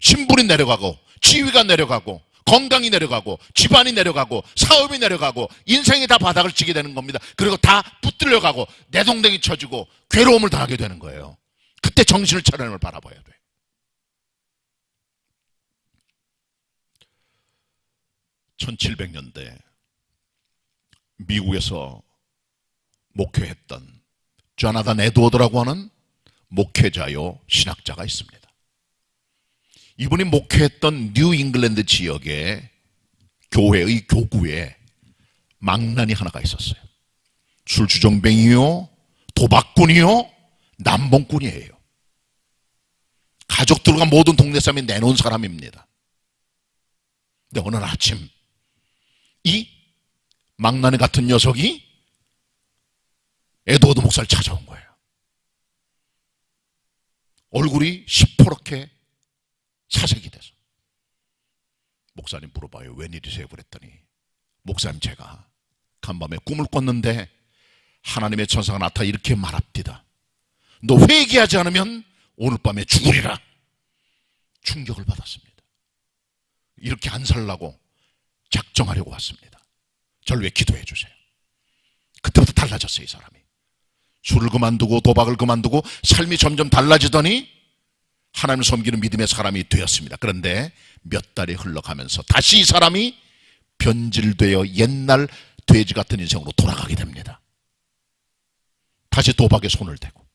신분이 내려가고 지위가 내려가고 건강이 내려가고 집안이 내려가고 사업이 내려가고 인생이 다 바닥을 치게 되는 겁니다. 그리고 다 붙들려가고 내동댕이 쳐지고 괴로움을 당하게 되는 거예요. 그때 정신을 차리는 걸 바라봐야 돼요. (1700년대) 미국에서 목회했던 조나단 에드워드라고 하는 목회자요 신학자가 있습니다. 이분이 목회했던 뉴 잉글랜드 지역의 교회의 교구에 망난이 하나가 있었어요. 술주정뱅이요, 도박꾼이요, 남봉꾼이에요. 가족들과 모든 동네 사람이 내놓은 사람입니다. 근데 어느 아침 이 망나니 같은 녀석이 에드워드 목사를 찾아온 거예요. 얼굴이 시퍼렇게 사색이 돼서 목사님 물어봐요. 웬일이세요? 그랬더니 목사님 제가 간밤에 꿈을 꿨는데 하나님의 천사가 나타나 이렇게 말합니다. 너 회개하지 않으면 오늘 밤에 죽으리라. 충격을 받았습니다. 이렇게 안 살라고 작정하려고 왔습니다. 저를 위해 기도해 주세요. 그때부터 달라졌어요. 이 사람이 술을 그만두고 도박을 그만두고 삶이 점점 달라지더니 하나님을 섬기는 믿음의 사람이 되었습니다. 그런데 몇 달이 흘러가면서 다시 이 사람이 변질되어 옛날 돼지 같은 인생으로 돌아가게 됩니다. 다시 도박에 손을 대고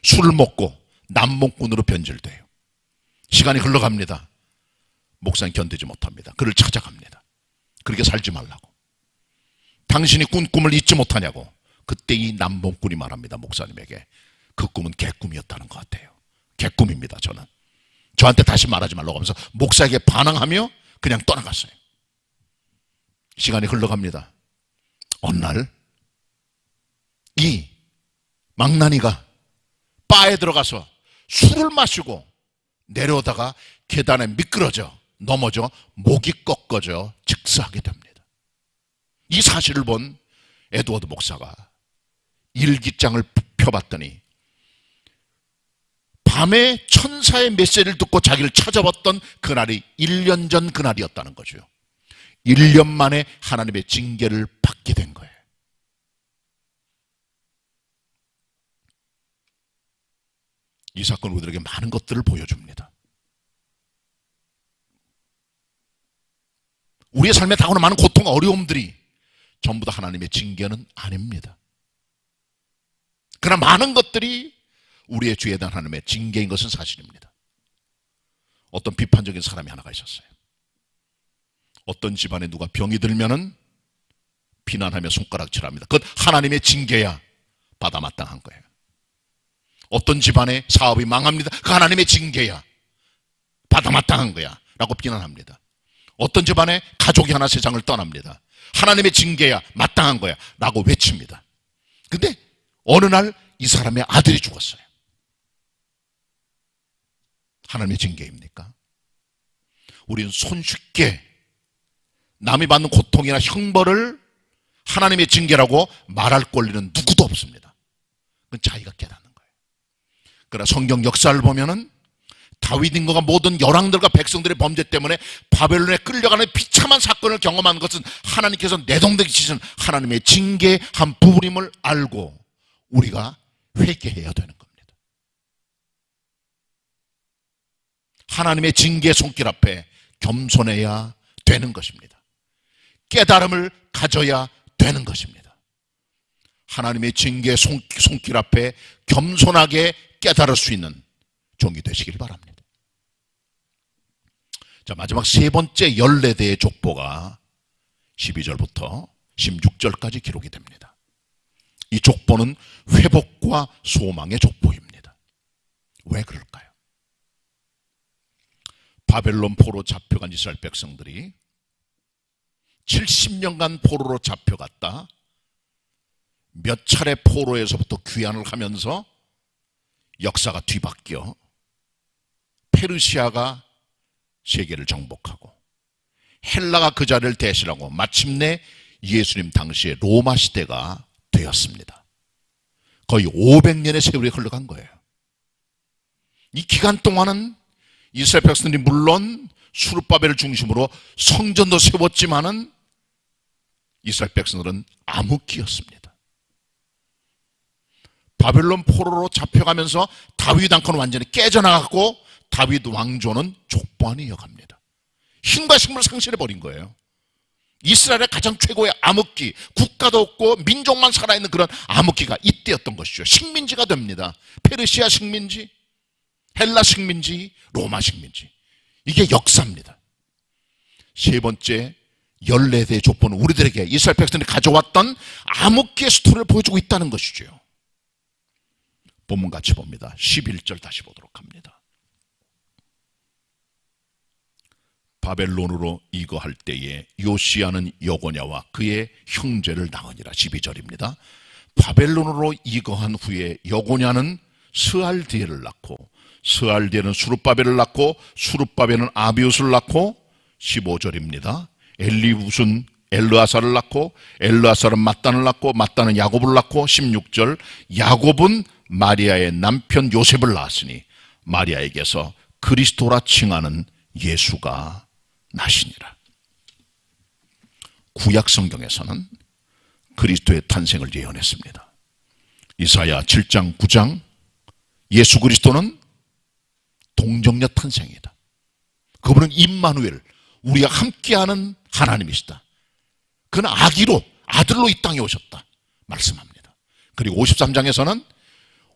술을 먹고 남몽꾼으로 변질돼요. 시간이 흘러갑니다. 목사님 견디지 못합니다. 그를 찾아갑니다. 그렇게 살지 말라고. 당신이 꾼 꿈을 잊지 못하냐고. 그때 이 남봉꾼이 말합니다. 목사님에게 그 꿈은 개꿈이었다는 것 같아요. 개꿈입니다. 저는 저한테 다시 말하지 말라고 하면서 목사에게 반항하며 그냥 떠나갔어요. 시간이 흘러갑니다. 어느 날 이 망나니가 바에 들어가서 술을 마시고 내려오다가 계단에 미끄러져 넘어져 목이 꺾어져 즉사하게 됩니다. 이 사실을 본 에드워드 목사가 일기장을 펴봤더니 밤에 천사의 메시지를 듣고 자기를 찾아봤던 그날이 1년 전 그날이었다는 거죠. 1년 만에 하나님의 징계를 받게 된 거예요. 이 사건은 우리들에게 많은 것들을 보여줍니다. 우리의 삶에 다가오는 많은 고통과 어려움들이 전부 다 하나님의 징계는 아닙니다. 그러나 많은 것들이 우리의 죄에 대한 하나님의 징계인 것은 사실입니다. 어떤 비판적인 사람이 하나가 있었어요. 어떤 집안에 누가 병이 들면은 비난하며 손가락질합니다. 그것 하나님의 징계야. 받아 마땅한 거예요. 어떤 집안에 사업이 망합니다. 그 하나님의 징계야. 받아 마땅한 거야. 라고 비난합니다. 어떤 집안에 가족이 하나 세상을 떠납니다. 하나님의 징계야. 마땅한 거야. 라고 외칩니다. 근데 어느 날 이 사람의 아들이 죽었어요. 하나님의 징계입니까? 우리는 손쉽게 남이 받는 고통이나 형벌을 하나님의 징계라고 말할 권리는 누구도 없습니다. 그건 자기가 깨닫는 거예요. 그러나 성경 역사를 보면은 다윗인가가 모든 열왕들과 백성들의 범죄 때문에 바벨론에 끌려가는 비참한 사건을 경험한 것은 하나님께서 내동댕이 치신 하나님의 징계의 한 부분임을 알고 우리가 회개해야 되는 겁니다. 하나님의 징계의 손길 앞에 겸손해야 되는 것입니다. 깨달음을 가져야 되는 것입니다. 하나님의 징계의 손길 앞에 겸손하게 깨달을 수 있는 종이 되시길 바랍니다. 자, 마지막 세 번째 14대의 족보가 12절부터 16절까지 기록이 됩니다. 이 족보는 회복과 소망의 족보입니다. 왜 그럴까요? 바벨론 포로 잡혀간 이스라엘 백성들이 70년간 포로로 잡혀갔다 몇 차례 포로에서부터 귀환을 하면서 역사가 뒤바뀌어 페르시아가 세계를 정복하고 헬라가 그 자리를 대신하고 마침내 예수님 당시에 로마 시대가 되었습니다. 거의 500년의 세월이 흘러간 거예요. 이 기간 동안은 이스라엘 백성들이 물론 수르바벨을 중심으로 성전도 세웠지만은 이스라엘 백성들은 암흑기였습니다. 바벨론 포로로 잡혀가면서 다윗 왕권은 완전히 깨져나갔고 다윗 왕조는 족보 안에 이어갑니다. 힘과 힘을 상실해버린 거예요. 이스라엘의 가장 최고의 암흑기, 국가도 없고 민족만 살아있는 그런 암흑기가 이때였던 것이죠. 식민지가 됩니다. 페르시아 식민지, 헬라 식민지, 로마 식민지. 이게 역사입니다. 세 번째 14대의 족보는 우리들에게 이스라엘 백성들이 가져왔던 암흑기의 스토리를 보여주고 있다는 것이죠. 본문 같이 봅니다. 11절 다시 보도록 합니다. 바벨론으로 이거할 때에 요시야는 여고냐와 그의 형제를 낳으니라. 12절입니다. 바벨론으로 이거한 후에 여고냐는 스알디엘을 낳고 스알디엘은 수룹바벨을 낳고 수룹바벨은 아비웃을 낳고 15절입니다. 엘리웃은 엘르아사를 낳고 엘르아사는 mat단을 낳고 mat단은 야곱을 낳고 16절 야곱은 마리아의 남편 요셉을 낳았으니 마리아에게서 그리스도라 칭하는 예수가 나시니라. 구약 성경에서는 그리스도의 탄생을 예언했습니다. 이사야 7장 9장 예수 그리스도는 동정녀 탄생이다. 그분은 임마누엘, 우리가 함께하는 하나님이시다. 그는 아기로 아들로 이 땅에 오셨다 말씀합니다. 그리고 53장에서는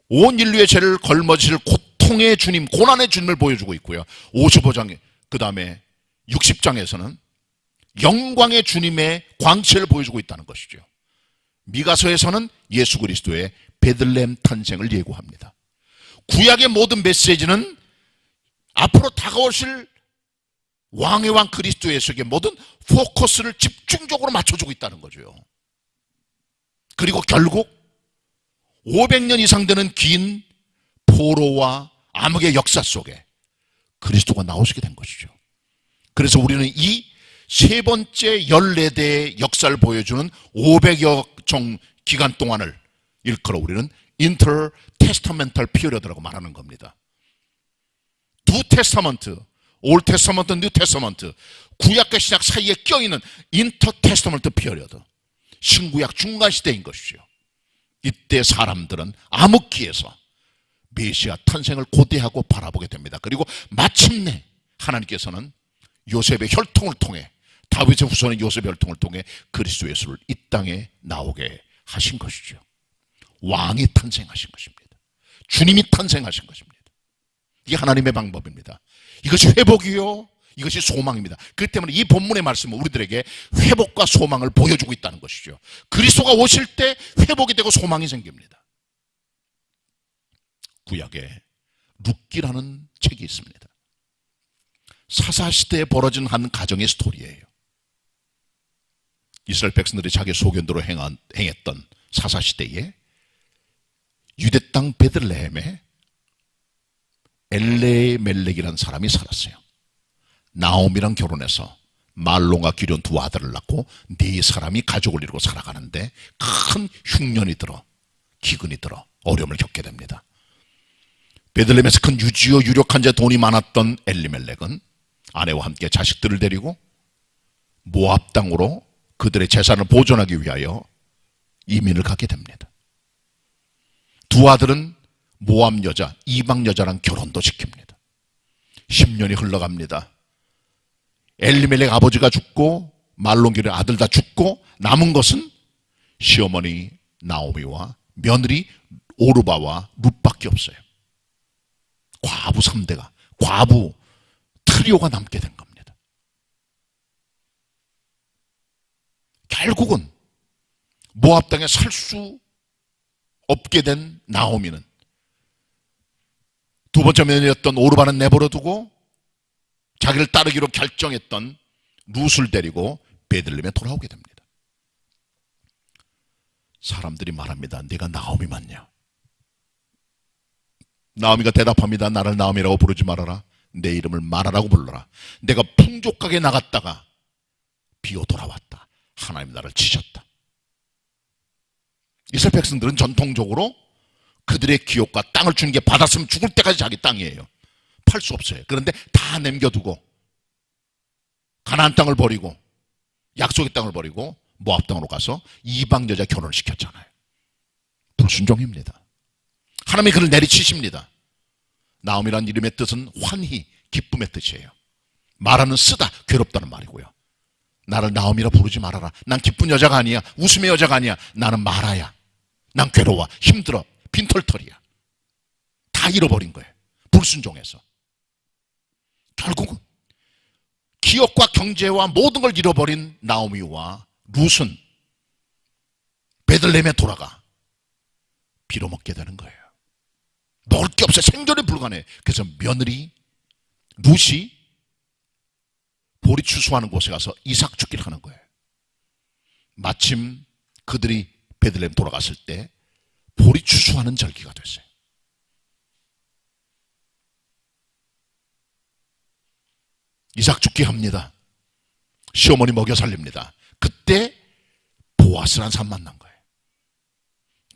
온 인류의 죄를 걸머지실 고통의 주님, 고난의 주님을 보여주고 있고요. 55장에 그 다음에 60장에서는 영광의 주님의 광채를 보여주고 있다는 것이죠. 미가서에서는 예수 그리스도의 베들레헴 탄생을 예고합니다. 구약의 모든 메시지는 앞으로 다가오실 왕의 왕 그리스도 예수에게 모든 포커스를 집중적으로 맞춰주고 있다는 거죠. 그리고 결국 500년 이상 되는 긴 포로와 암흑의 역사 속에 그리스도가 나오시게 된 것이죠. 그래서 우리는 이 세 번째 14대의 역사를 보여주는 500여 종 기간 동안을 일컬어 우리는 인터테스타멘탈 피리어드라고 말하는 겁니다. 두 테스타먼트, 올 테스타먼트, 뉴 테스타먼트, 구약과 신약 사이에 껴있는 인터테스타멘트 피리어드, 신구약 중간 시대인 것이죠. 이때 사람들은 암흑기에서 메시아 탄생을 고대하고 바라보게 됩니다. 그리고 마침내 하나님께서는 요셉의 혈통을 통해, 다윗의 후손인 요셉의 혈통을 통해 그리스도 예수를 이 땅에 나오게 하신 것이죠. 왕이 탄생하신 것입니다. 주님이 탄생하신 것입니다. 이게 하나님의 방법입니다. 이것이 회복이요, 이것이 소망입니다. 그렇기 때문에 이 본문의 말씀은 우리들에게 회복과 소망을 보여주고 있다는 것이죠. 그리스도가 오실 때 회복이 되고 소망이 생깁니다. 구약에 룻기라는 책이 있습니다. 사사시대에 벌어진 한 가정의 스토리예요. 이스라엘 백성들이 자기 소견대로 행했던 사사시대에 유대 땅 베들레헴에 엘레멜렉이라는 사람이 살았어요. 나옴이랑 결혼해서 말론과 기럨 두 아들을 낳고 네 사람이 가족을 이루고 살아가는데 큰 흉년이 들어, 기근이 들어 어려움을 겪게 됩니다. 베들레헴에서 큰 유지요 유력한 자 돈이 많았던 엘리멜렉은 아내와 함께 자식들을 데리고 모압 땅으로 그들의 재산을 보존하기 위하여 이민을 가게 됩니다. 두 아들은 모압 여자, 이방 여자랑 결혼도 시킵니다. 10년이 흘러갑니다. 엘리멜렉 아버지가 죽고 말론길의 아들 다 죽고 남은 것은 시어머니 나오미와 며느리 오르바와 룻밖에 없어요. 과부 3대가, 과부 트리오가 남게 된 겁니다. 결국은 모압 땅에 살 수 없게 된 나오미는 두 번째 며느리였던 오르바는 내버려두고 자기를 따르기로 결정했던 룻을 데리고 베들레헴에 돌아오게 됩니다. 사람들이 말합니다. 네가 나오미 맞냐? 나오미가 대답합니다. 나를 나오미라고 부르지 말아라. 내 이름을 마라라고 불러라. 내가 풍족하게 나갔다가 비어 돌아왔다. 하나님 나를 치셨다. 이스라엘 백성들은 전통적으로 그들의 기업과 땅을 주는 게 받았으면 죽을 때까지 자기 땅이에요. 팔 수 없어요. 그런데 다 남겨두고 가나안 땅을 버리고 약속의 땅을 버리고 모압 땅으로 가서 이방 여자 결혼을 시켰잖아요. 불순종입니다. 하나님이 그를 내리치십니다. 나옴이라는 이름의 뜻은 환희, 기쁨의 뜻이에요. 마라는 쓰다, 괴롭다는 말이고요. 나를 나옴이라 부르지 말아라. 난 기쁜 여자가 아니야. 웃음의 여자가 아니야. 나는 마라야. 난 괴로워, 힘들어, 빈털털이야. 다 잃어버린 거예요. 불순종해서. 결국은 기업과 경제와 모든 걸 잃어버린 나오미와 룻은 베들레헴에 돌아가 빌어먹게 되는 거예요. 먹을 게 없어요. 생존이 불가능해. 그래서 며느리 룻이 보리 추수하는 곳에 가서 이삭 죽기를 하는 거예요. 마침 그들이 베들레헴 돌아갔을 때 보리 추수하는 절기가 됐어요. 이삭 죽기 합니다. 시어머니 먹여 살립니다. 그때 보아스라는 사람 만난 거예요.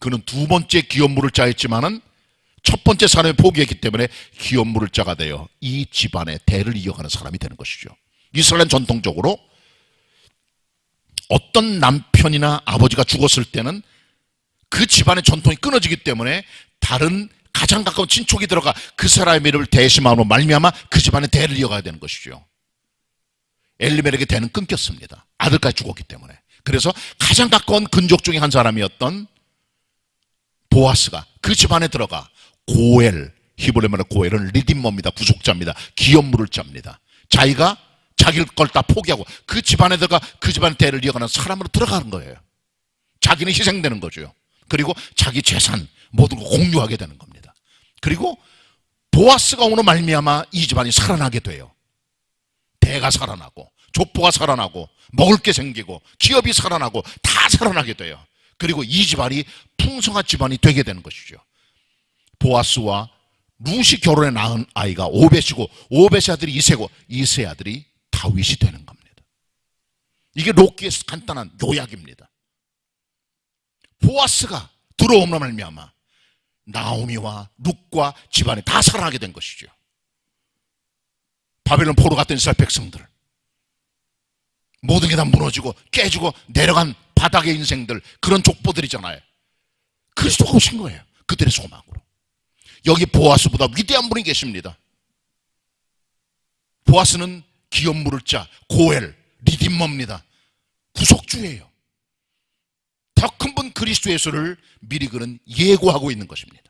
그는 두 번째 기업물을 짜했지만은 첫 번째 사람이 포기했기 때문에 기업물을 짜가 되어 이 집안의 대를 이어가는 사람이 되는 것이죠. 이스라엘은 전통적으로 어떤 남편이나 아버지가 죽었을 때는 그 집안의 전통이 끊어지기 때문에 다른 가장 가까운 친족이 들어가 그 사람의 이름을 대심함으로 말미암아 그 집안의 대를 이어가야 되는 것이죠. 엘리멜렉의 대는 끊겼습니다. 아들까지 죽었기 때문에. 그래서 가장 가까운 근족 중에 한 사람이었던 보아스가 그 집안에 들어가 고엘, 히브리 말로 고엘은 리딤머입니다. 부속자입니다. 기업물을 짭니다. 자기가 자기 걸 다 포기하고 그 집안에 들어가 그 집안의 대를 이어가는 사람으로 들어가는 거예요. 자기는 희생되는 거죠. 그리고 자기 재산 모든 걸 공유하게 되는 겁니다. 그리고 보아스가 오는 말미암아 이 집안이 살아나게 돼요. 대가 살아나고 족보가 살아나고 먹을 게 생기고 기업이 살아나고 다 살아나게 돼요. 그리고 이 집안이 풍성한 집안이 되게 되는 것이죠. 보아스와 룻이 결혼해 낳은 아이가 오벳이고 오벳의 아들이 이세고 이세의 아들이 다윗이 되는 겁니다. 이게 롯기의 간단한 요약입니다. 보아스가 들어옴으로 말미암아 나오미와 룻과 집안이 다 살아나게 된 것이죠. 바벨론 포로 갔던 이스라엘 백성들, 모든 게 다 무너지고 깨지고 내려간 바닥의 인생들, 그런 족보들이잖아요. 그리스도가 오신 거예요. 그들의 소망으로. 여기 보아스보다 위대한 분이 계십니다. 보아스는 기업 물을 자, 고엘, 리디머입니다. 구속주예요. 더 큰 분 그리스도 예수를 미리 그는 예고하고 있는 것입니다.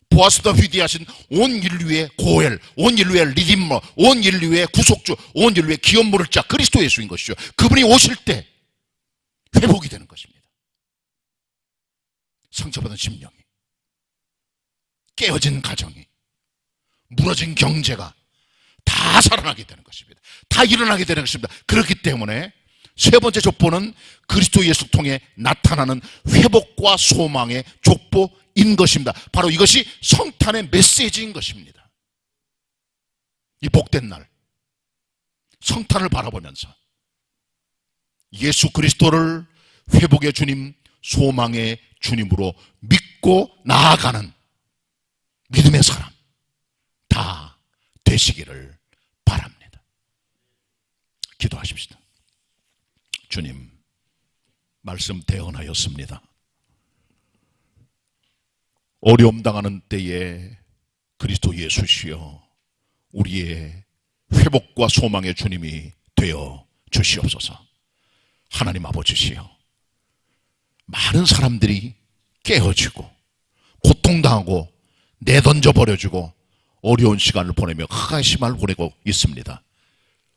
보아스보다 위대하신 온 인류의 고엘, 온 인류의 리디머, 온 인류의 구속주, 온 인류의 기업 물을 자 그리스도 예수인 것이죠. 그분이 오실 때 회복이 되는 것입니다. 상처받은 심령이, 깨어진 가정이, 무너진 경제가 다 살아나게 되는 것입니다. 다 일어나게 되는 것입니다. 그렇기 때문에 세 번째 족보는 그리스도 예수를 통해 나타나는 회복과 소망의 족보인 것입니다. 바로 이것이 성탄의 메시지인 것입니다. 이 복된 날, 성탄을 바라보면서 예수 그리스도를 회복의 주님, 소망의 주님으로 믿고 나아가는 믿음의 사람 다 되시기를 바랍니다. 기도하십시다. 주님, 말씀 대언하였습니다. 어려움 당하는 때에 그리스도 예수시여 우리의 회복과 소망의 주님이 되어 주시옵소서. 하나님 아버지시여, 많은 사람들이 깨어지고 고통당하고 내던져 버려지고 어려운 시간을 보내며 흑암의 시간을 보내고 있습니다.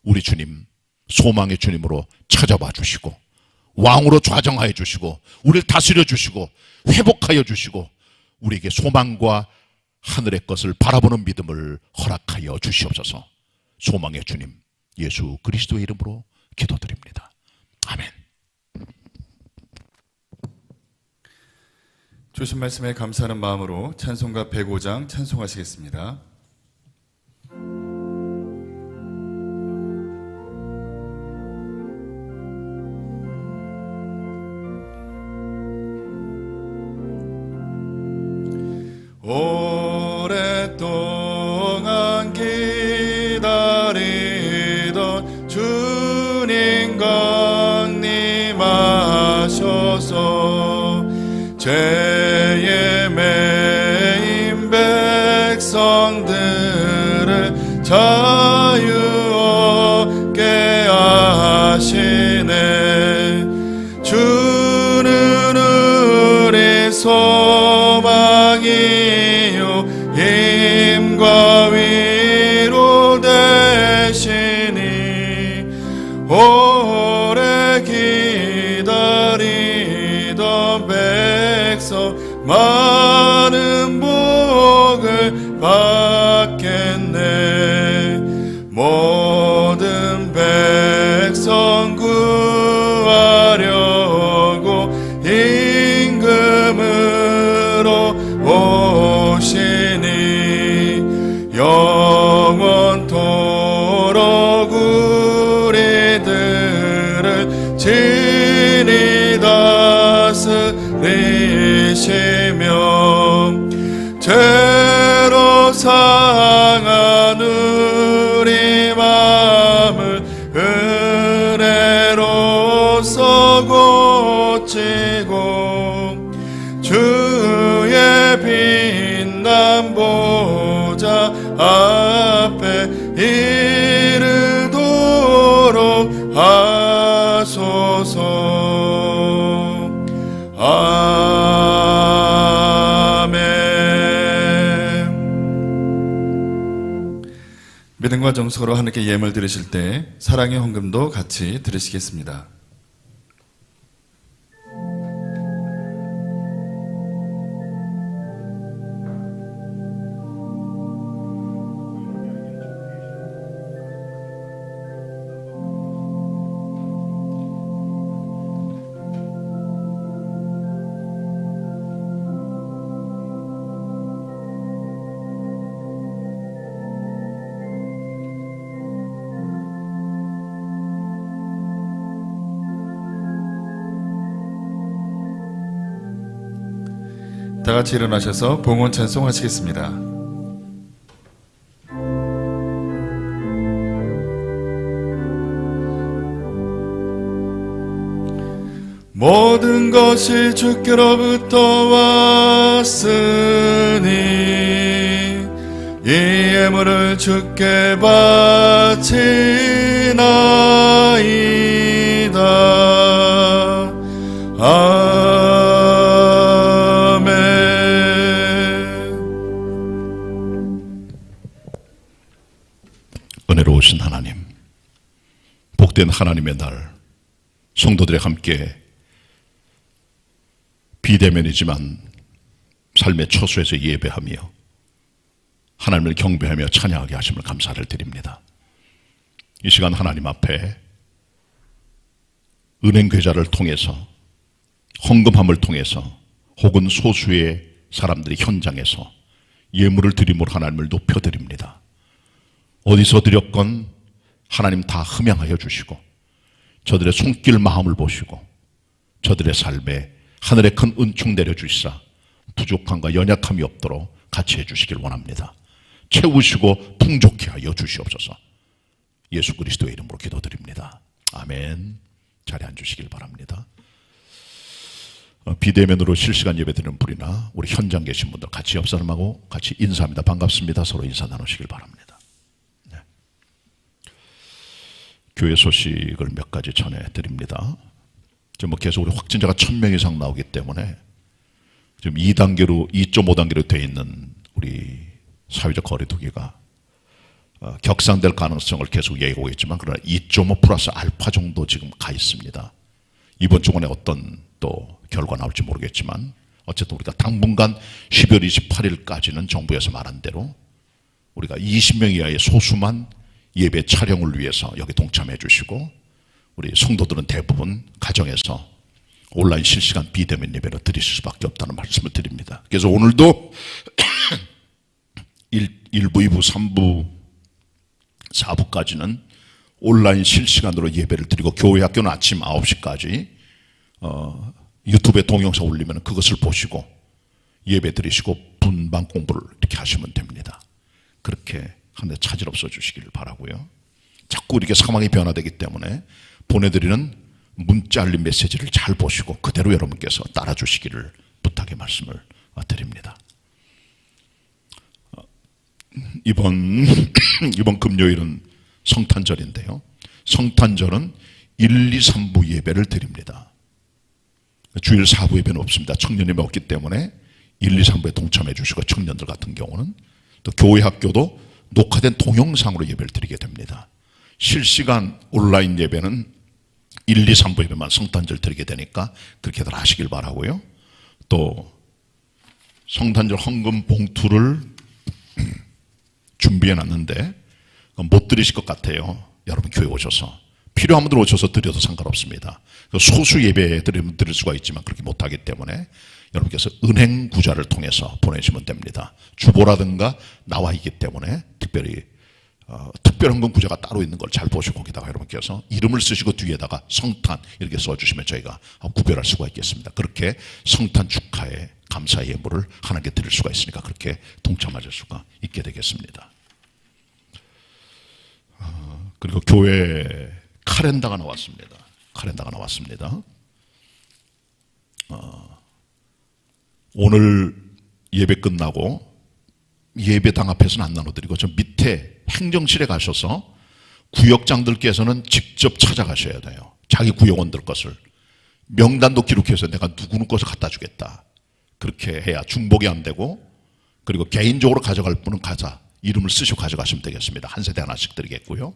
우리 주님, 소망의 주님으로 찾아봐 주시고 왕으로 좌정하여 주시고 우리를 다스려 주시고 회복하여 주시고 우리에게 소망과 하늘의 것을 바라보는 믿음을 허락하여 주시옵소서. 소망의 주님 예수 그리스도의 이름으로 기도드립니다. 아멘. 주신 말씀에 감사하는 마음으로 찬송가 105장 찬송하시겠습니다. 오랫동안 기다리던 주님 강림하셔서 죄에 매인 백성들을 자유 얻게 하시네. 주는 우리 소망이요 힘과 위로 되시니 오래 기다리던 백성 많은 복을 받겠네. 모든 백성 구하려고 임금으로 오시니 영원토록 우리들을 친히 다스리시며 죄로 상한 우리 마음을 은혜로서 고치고 주의 빛난 보좌 앞에 이르도록 하소서. 믿음과 정성으로 하나님께 예물 드리실 때 사랑의 헌금도 같이 드리시겠습니다. 다 같이 일어나셔서 봉헌 찬송하시겠습니다. 모든 것이 주께로부터 왔으니 이 예물을 주께 바치나이다. 아멘. 은혜로우신 하나님, 복된 하나님의 날, 성도들이 함께 비대면이지만 삶의 처소에서 예배하며 하나님을 경배하며 찬양하게 하심을 감사를 드립니다. 이 시간 하나님 앞에 은행 계좌를 통해서, 헌금함을 통해서, 혹은 소수의 사람들이 현장에서 예물을 드림으로 하나님을 높여드립니다. 어디서 드렸건 하나님 다 흠양하여 주시고 저들의 손길 마음을 보시고 저들의 삶에 하늘의 큰 은총 내려주시사 부족함과 연약함이 없도록 같이 해주시길 원합니다. 채우시고 풍족케 하여 주시옵소서. 예수 그리스도의 이름으로 기도드립니다. 아멘. 자리에 앉으시길 바랍니다. 비대면으로 실시간 예배드리는 분이나 우리 현장 계신 분들 같이 옆 사람하고 같이 인사합니다. 반갑습니다. 서로 인사 나누시길 바랍니다. 네. 교회 소식을 몇 가지 전해드립니다. 지금 계속 우리 확진자가 1000명 이상 나오기 때문에 지금 2.5단계로 되어 있는 우리 사회적 거리두기가 격상될 가능성을 계속 얘기하고 있지만, 그러나 2.5 플러스 알파 정도 지금 가 있습니다. 이번 주 안에 어떤 또 결과 나올지 모르겠지만 어쨌든 우리가 당분간 12월 28일까지는 정부에서 말한 대로 우리가 20명 이하의 소수만 예배 촬영을 위해서 여기 동참해 주시고, 우리 성도들은 대부분 가정에서 온라인 실시간 비대면 예배를 드리실 수밖에 없다는 말씀을 드립니다. 그래서 오늘도 1부, 2부, 3부, 4부까지는 온라인 실시간으로 예배를 드리고, 교회 학교는 아침 9시까지 유튜브에 동영상 올리면 그것을 보시고 예배 드리시고 분방 공부를 이렇게 하시면 됩니다. 그렇게 하는데 차질 없어 주시기를 바라고요. 자꾸 이렇게 상황이 변화되기 때문에 보내드리는 문자 알림 메시지를 잘 보시고 그대로 여러분께서 따라 주시기를 부탁의 말씀을 드립니다. 이번 금요일은 성탄절인데요. 성탄절은 1, 2, 3부 예배를 드립니다. 주일 4부 예배는 없습니다. 청년이 없기 때문에 1, 2, 3부에 동참해 주시고, 청년들 같은 경우는 또 교회 학교도 녹화된 동영상으로 예배를 드리게 됩니다. 실시간 온라인 예배는 1, 2, 3부 예배만 성탄절 드리게 되니까 그렇게들 하시길 바라고요. 또 성탄절 헌금 봉투를 준비해 놨는데 못 드리실 것 같아요. 여러분 교회 오셔서 필요한 분들 오셔서 드려도 상관없습니다. 소수 예배 드릴 수가 있지만 그렇게 못하기 때문에 여러분께서 은행 구좌를 통해서 보내시면 됩니다. 주보라든가 나와 있기 때문에 특별한 건 구좌가 따로 있는 걸 잘 보시고 거기다가 여러분께서 이름을 쓰시고 뒤에다가 성탄 이렇게 써주시면 저희가 구별할 수가 있겠습니다. 그렇게 성탄 축하의 감사의 예물을 하나님께 드릴 수가 있으니까 그렇게 동참하실 수가 있게 되겠습니다. 그리고 교회 카렌다가 나왔습니다. 오늘 예배 끝나고 예배당 앞에서는 안 나눠드리고 저 밑에 행정실에 가셔서 구역장들께서는 직접 찾아가셔야 돼요. 자기 구역원들 것을 명단도 기록해서 내가 누구는 것을 갖다 주겠다. 그렇게 해야 중복이 안 되고, 그리고 개인적으로 가져갈 분은 이름을 쓰시고 가져가시면 되겠습니다. 한 세대 하나씩 드리겠고요.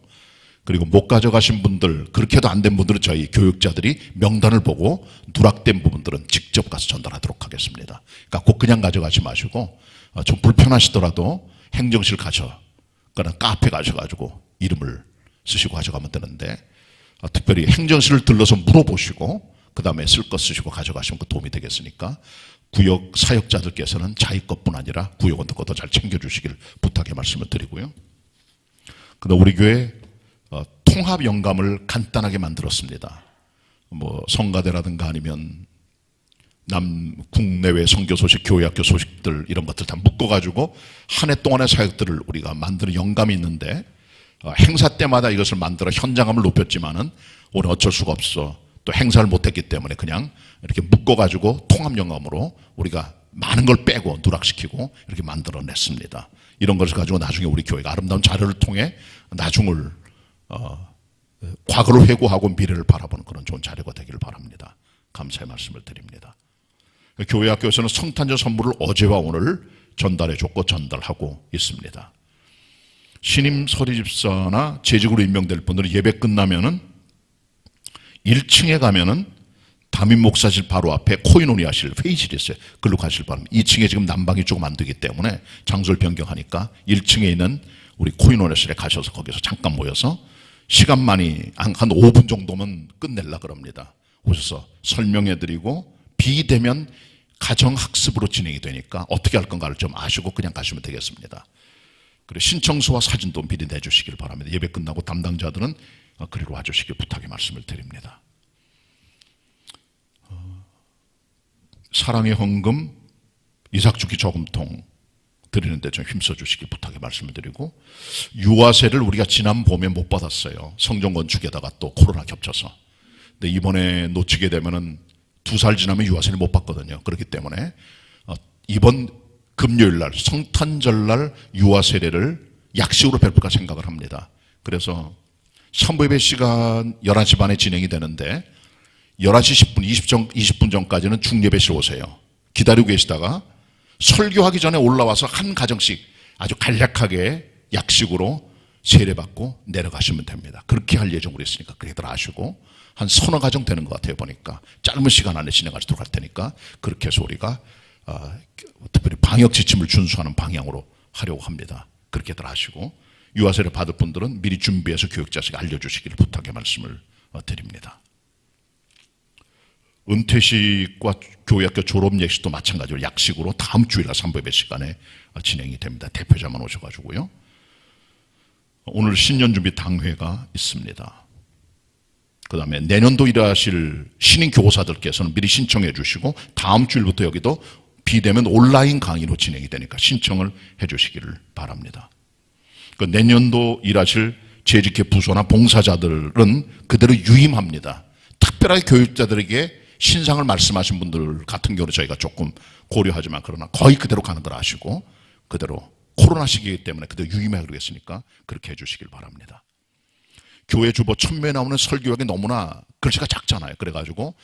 그리고 못 가져가신 분들, 그렇게도 안 된 분들은 저희 교육자들이 명단을 보고 누락된 부분들은 직접 가서 전달하도록 하겠습니다. 그러니까 꼭 그냥 가져가지 마시고 좀 불편하시더라도 행정실 가거나 카페 가셔가지고 이름을 쓰시고 가져가면 되는데, 특별히 행정실을 들러서 물어보시고 그 다음에 쓸 것 쓰시고 가져가시면 그 도움이 되겠으니까 구역 사역자들께서는 자기 것뿐 아니라 구역원들 것도 잘 챙겨주시길 부탁의 말씀을 드리고요. 그다음 우리 교회 통합 영감을 간단하게 만들었습니다. 뭐 성가대라든가 아니면 국내외 선교 소식, 교회학교 소식들 이런 것들 다 묶어가지고 한 해 동안의 사역들을 우리가 만드는 영감이 있는데 행사 때마다 이것을 만들어 현장감을 높였지만은 오늘 어쩔 수가 없어. 또 행사를 못했기 때문에 그냥 이렇게 묶어가지고 통합 영감으로 우리가 많은 걸 빼고 누락시키고 이렇게 만들어냈습니다. 이런 것을 가지고 나중에 우리 교회가 아름다운 자료를 통해 나중을 과거를 회고하고 미래를 바라보는 그런 좋은 자료가 되기를 바랍니다. 감사의 말씀을 드립니다. 교회학교에서는 성탄절 선물을 어제와 오늘 전달해줬고 전달하고 있습니다. 신임 서리집사나 재직으로 임명될 분들은 예배 끝나면은 1층에 가면은 담임 목사실 바로 앞에 코인원이 하실 회의실이 있어요. 글로 가실 바랍니다. 2층에 지금 난방이 조금 안 되기 때문에 장소를 변경하니까 1층에 있는 우리 코인원실에 가셔서 거기서 잠깐 모여서 시간만이 한 5분 정도면 끝낼라 그럽니다. 오셔서 설명해드리고 비대면 가정학습으로 진행이 되니까 어떻게 할 건가를 좀 아시고 그냥 가시면 되겠습니다. 그리고 신청서와 사진도 미리 내주시길 바랍니다. 예배 끝나고 담당자들은 그리로 와주시길 부탁의 말씀을 드립니다. 사랑의 헌금, 이삭주기 저금통 드리는데 좀 힘써 주시길 부탁의 말씀을 드리고, 유아세를 우리가 지난 봄에 못 받았어요. 성전 건축에다가 또 코로나 겹쳐서. 근데 이번에 놓치게 되면은 2살 지나면 유아세를 못 받거든요. 그렇기 때문에 이번 금요일 날 성탄절날 유아세례를 약식으로 베풀까 생각을 합니다. 그래서 선부예배 시간 11시 반에 진행이 되는데 11시 10분, 20분 전까지는 중예배실 오세요. 기다리고 계시다가 설교하기 전에 올라와서 한 가정씩 아주 간략하게 약식으로 세례받고 내려가시면 됩니다. 그렇게 할 예정으로 있으니까 그래들 아시고 한 서너 가정 되는 것 같아요. 보니까 짧은 시간 안에 진행하도록 할 테니까 그렇게 해서 우리가 특별히 방역 지침을 준수하는 방향으로 하려고 합니다. 그렇게들 아시고 유아세례 받을 분들은 미리 준비해서 교육자에게 알려주시기를 부탁의 말씀을 드립니다. 은퇴식과 교회학교 졸업 예식도 마찬가지로 약식으로 다음 주일날 선부예배 시간에 진행이 됩니다. 대표자만 오셔가지고요. 오늘 신년준비 당회가 있습니다. 그 다음에 내년도 일하실 신인 교사들께서는 미리 신청해 주시고 다음 주일부터 여기도 비대면 온라인 강의로 진행이 되니까 신청을 해 주시기를 바랍니다. 그 내년도 일하실 재직회 부서나 봉사자들은 그대로 유임합니다. 특별하게 교육자들에게 신상을 말씀하신 분들 같은 경우는 저희가 조금 고려하지만 그러나 거의 그대로 가는 걸 아시고 그대로 코로나 시기이기 때문에 그대로 유임해 그러겠으니까 그렇게 해주시길 바랍니다. 교회 주보 첨부에 나오는 설교역이 너무나 글씨가 작잖아요. 그래가지고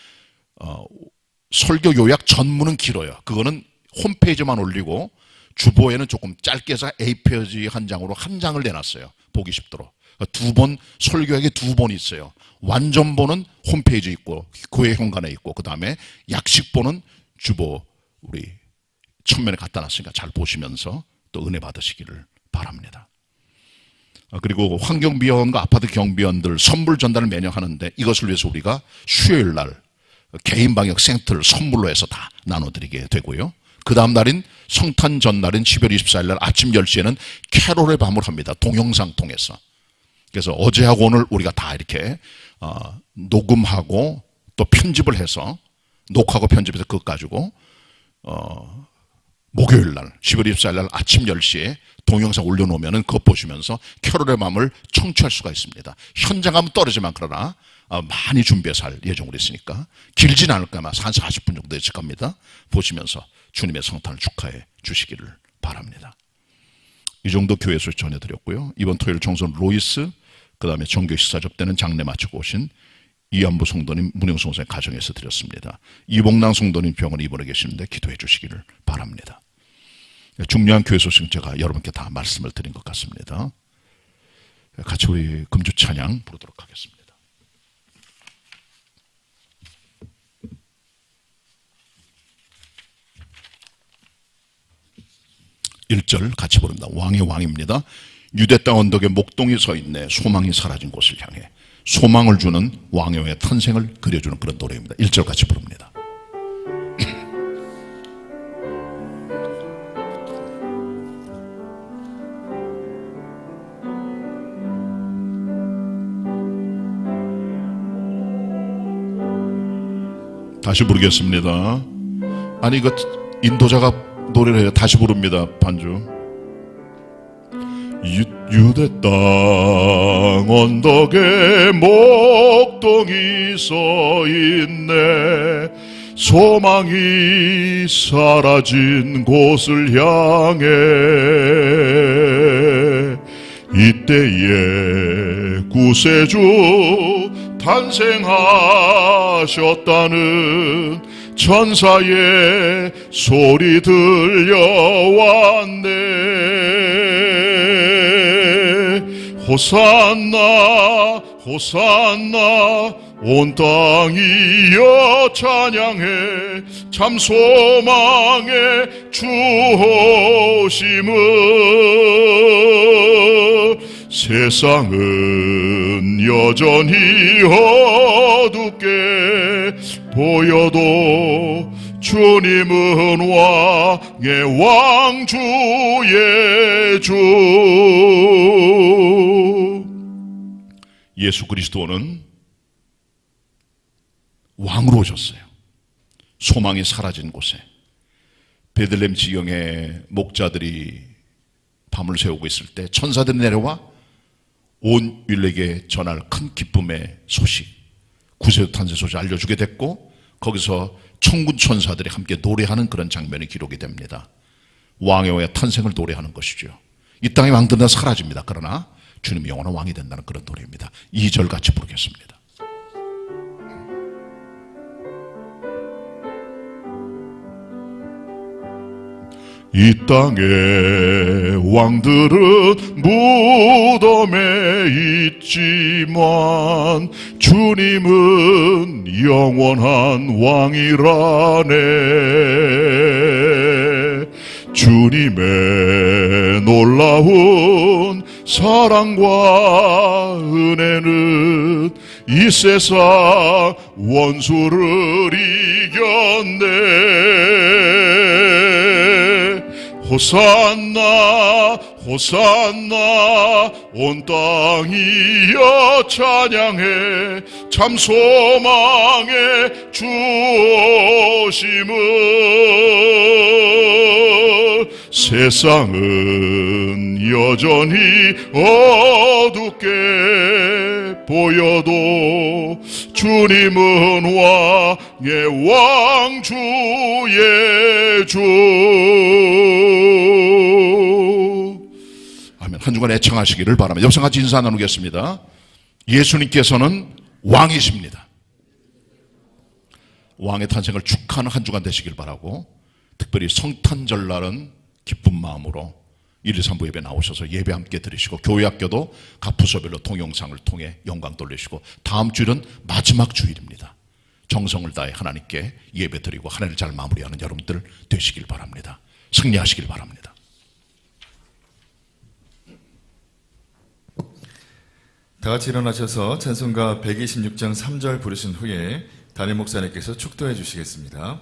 설교 요약 전문은 길어요. 그거는 홈페이지만 올리고 주보에는 조금 짧게 해서 A4지 한 장으로 한 장을 내놨어요. 보기 쉽도록. 2번, 설교역이 2번 있어요. 완전본은 홈페이지에 있고 교회 현관에 있고 그 다음에 약식본은 주보 우리 천면에 갖다 놨으니까 잘 보시면서 또 은혜 받으시기를 바랍니다. 그리고 환경비원과 아파트 경비원들 선물 전달을 매년 하는데 이것을 위해서 우리가 수요일 날 개인 방역 센터를 선물로 해서 다 나눠드리게 되고요. 그 다음 날인 성탄 전날인 12월 24일 날 아침 10시에는 캐롤의 밤을 합니다. 동영상 통해서. 그래서 어제하고 오늘 우리가 다 이렇게 녹음하고 또 편집을 해서 녹화하고 편집해서 그것 가지고 목요일 날 12월 24일 날 아침 10시에 동영상 올려놓으면 그것 보시면서 캐롤의 밤을 청취할 수가 있습니다. 현장감은 떨어지만 그러나 많이 준비해서 할 예정으로 있으니까 길진 않을 거면 한 40분 정도 예측합니다. 보시면서 주님의 성탄을 축하해 주시기를 바랍니다. 이 정도 교회 소식 전해드렸고요. 이번 토요일 정선 로이스 그 다음에 정교 식사 접대는 장례 마치고 오신 이한부 성도님 문영성 선생님 가정에서 드렸습니다. 이봉랑 성도님 병원에 입원해 계시는데 기도해 주시기를 바랍니다. 중요한 교회 소식은 제가 여러분께 다 말씀을 드린 것 같습니다. 같이 우리 금주 찬양 부르도록 하겠습니다. 1절 같이 부릅니다. 왕의 왕입니다. 유대 땅 언덕에 목동이 서 있네. 소망이 사라진 곳을 향해 소망을 주는 왕의 탄생을 그려주는 그런 노래입니다. 1절 같이 부릅니다. 다시 부르겠습니다. 아니 이거 인도자가 노래를 해요. 다시 부릅니다. 반주. 유대 땅 언덕에 목동이 서 있네. 소망이 사라진 곳을 향해 이때에 구세주 탄생하셨다는 천사의 소리 들려왔네. 호산나 호산나 온 땅이여 찬양해. 참 소망의 주호심을. 세상은 여전히 어둡게 보여도 주님은 왕의 왕 주의 주. 예수 그리스도는 왕으로 오셨어요. 소망이 사라진 곳에 베들레헴 지경에 목자들이 밤을 새우고 있을 때 천사들이 내려와 온 인류에게 전할 큰 기쁨의 소식, 구세주 탄생 소식 알려주게 됐고, 거기서 천군 천사들이 함께 노래하는 그런 장면이 기록이 됩니다. 왕의 탄생을 노래하는 것이죠. 이 땅의 왕들은 다 사라집니다. 그러나 주님이 영원한 왕이 된다는 그런 노래입니다. 2절 같이 부르겠습니다. 이 땅의 왕들은 무덤에 있지만 주님은 영원한 왕이라네. 주님의 놀라운 사랑과 은혜는 이 세상 원수를 이겼네. 호산나 호산나 온 땅이여 찬양해. 참 소망의 주심을. 세상은 여전히 어둡게 보여도 주님은 왕의 왕 주의 주. 아멘. 한 주간 애청하시기를 바랍니다. 옆에서 같이 인사 나누겠습니다. 예수님께서는 왕이십니다. 왕의 탄생을 축하하는 한 주간 되시길 바라고, 특별히 성탄절날은 기쁜 마음으로 1, 2, 3부 예배 나오셔서 예배 함께 드리시고, 교회 학교도 각 부서별로 동영상을 통해 영광 돌리시고, 다음 주일은 마지막 주일입니다. 정성을 다해 하나님께 예배 드리고 한 해를 잘 마무리하는 여러분들 되시길 바랍니다. 승리하시길 바랍니다. 다 같이 일어나셔서 찬송가 126장 3절 부르신 후에 담임 목사님께서 축도해 주시겠습니다.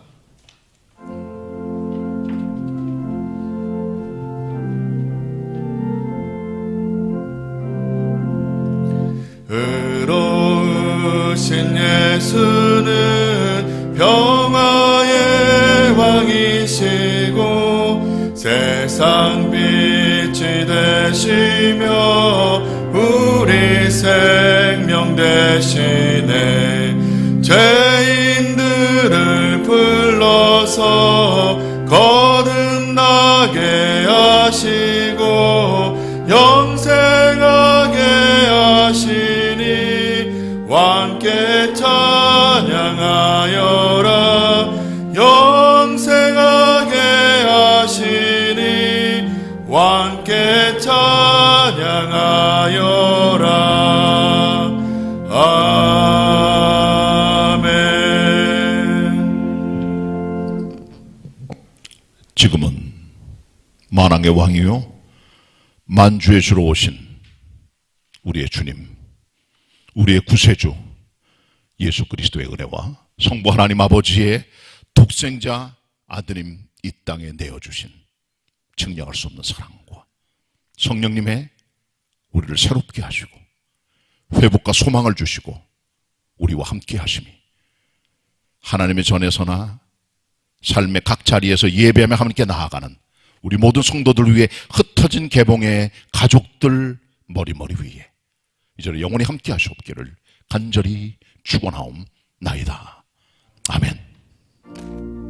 의로우신 예수는 평화의 왕이시고 세상 빛이 되시며 우리 생명 되시네. 죄인들을 불러서 거듭나게 하시고 영생하게 하시니 왕께 찬양하여라. 영생하게 하시니 왕께 찬양하여라. 아멘. 지금은 만왕의 왕이요 만주의 주로 오신 우리의 주님, 우리의 구세주 예수 그리스도의 은혜와 성부 하나님 아버지의 독생자 아드님 이 땅에 내어주신 측량할 수 없는 사랑과 성령님의 우리를 새롭게 하시고 회복과 소망을 주시고 우리와 함께 하심이 하나님의 전에서나 삶의 각 자리에서 예배하며 하나님께 나아가는 우리 모든 성도들 위해 흩어진 개봉의 가족들 머리머리 위에 이제는 영원히 함께 하시옵기를 간절히 축원하옵나이다. 아멘.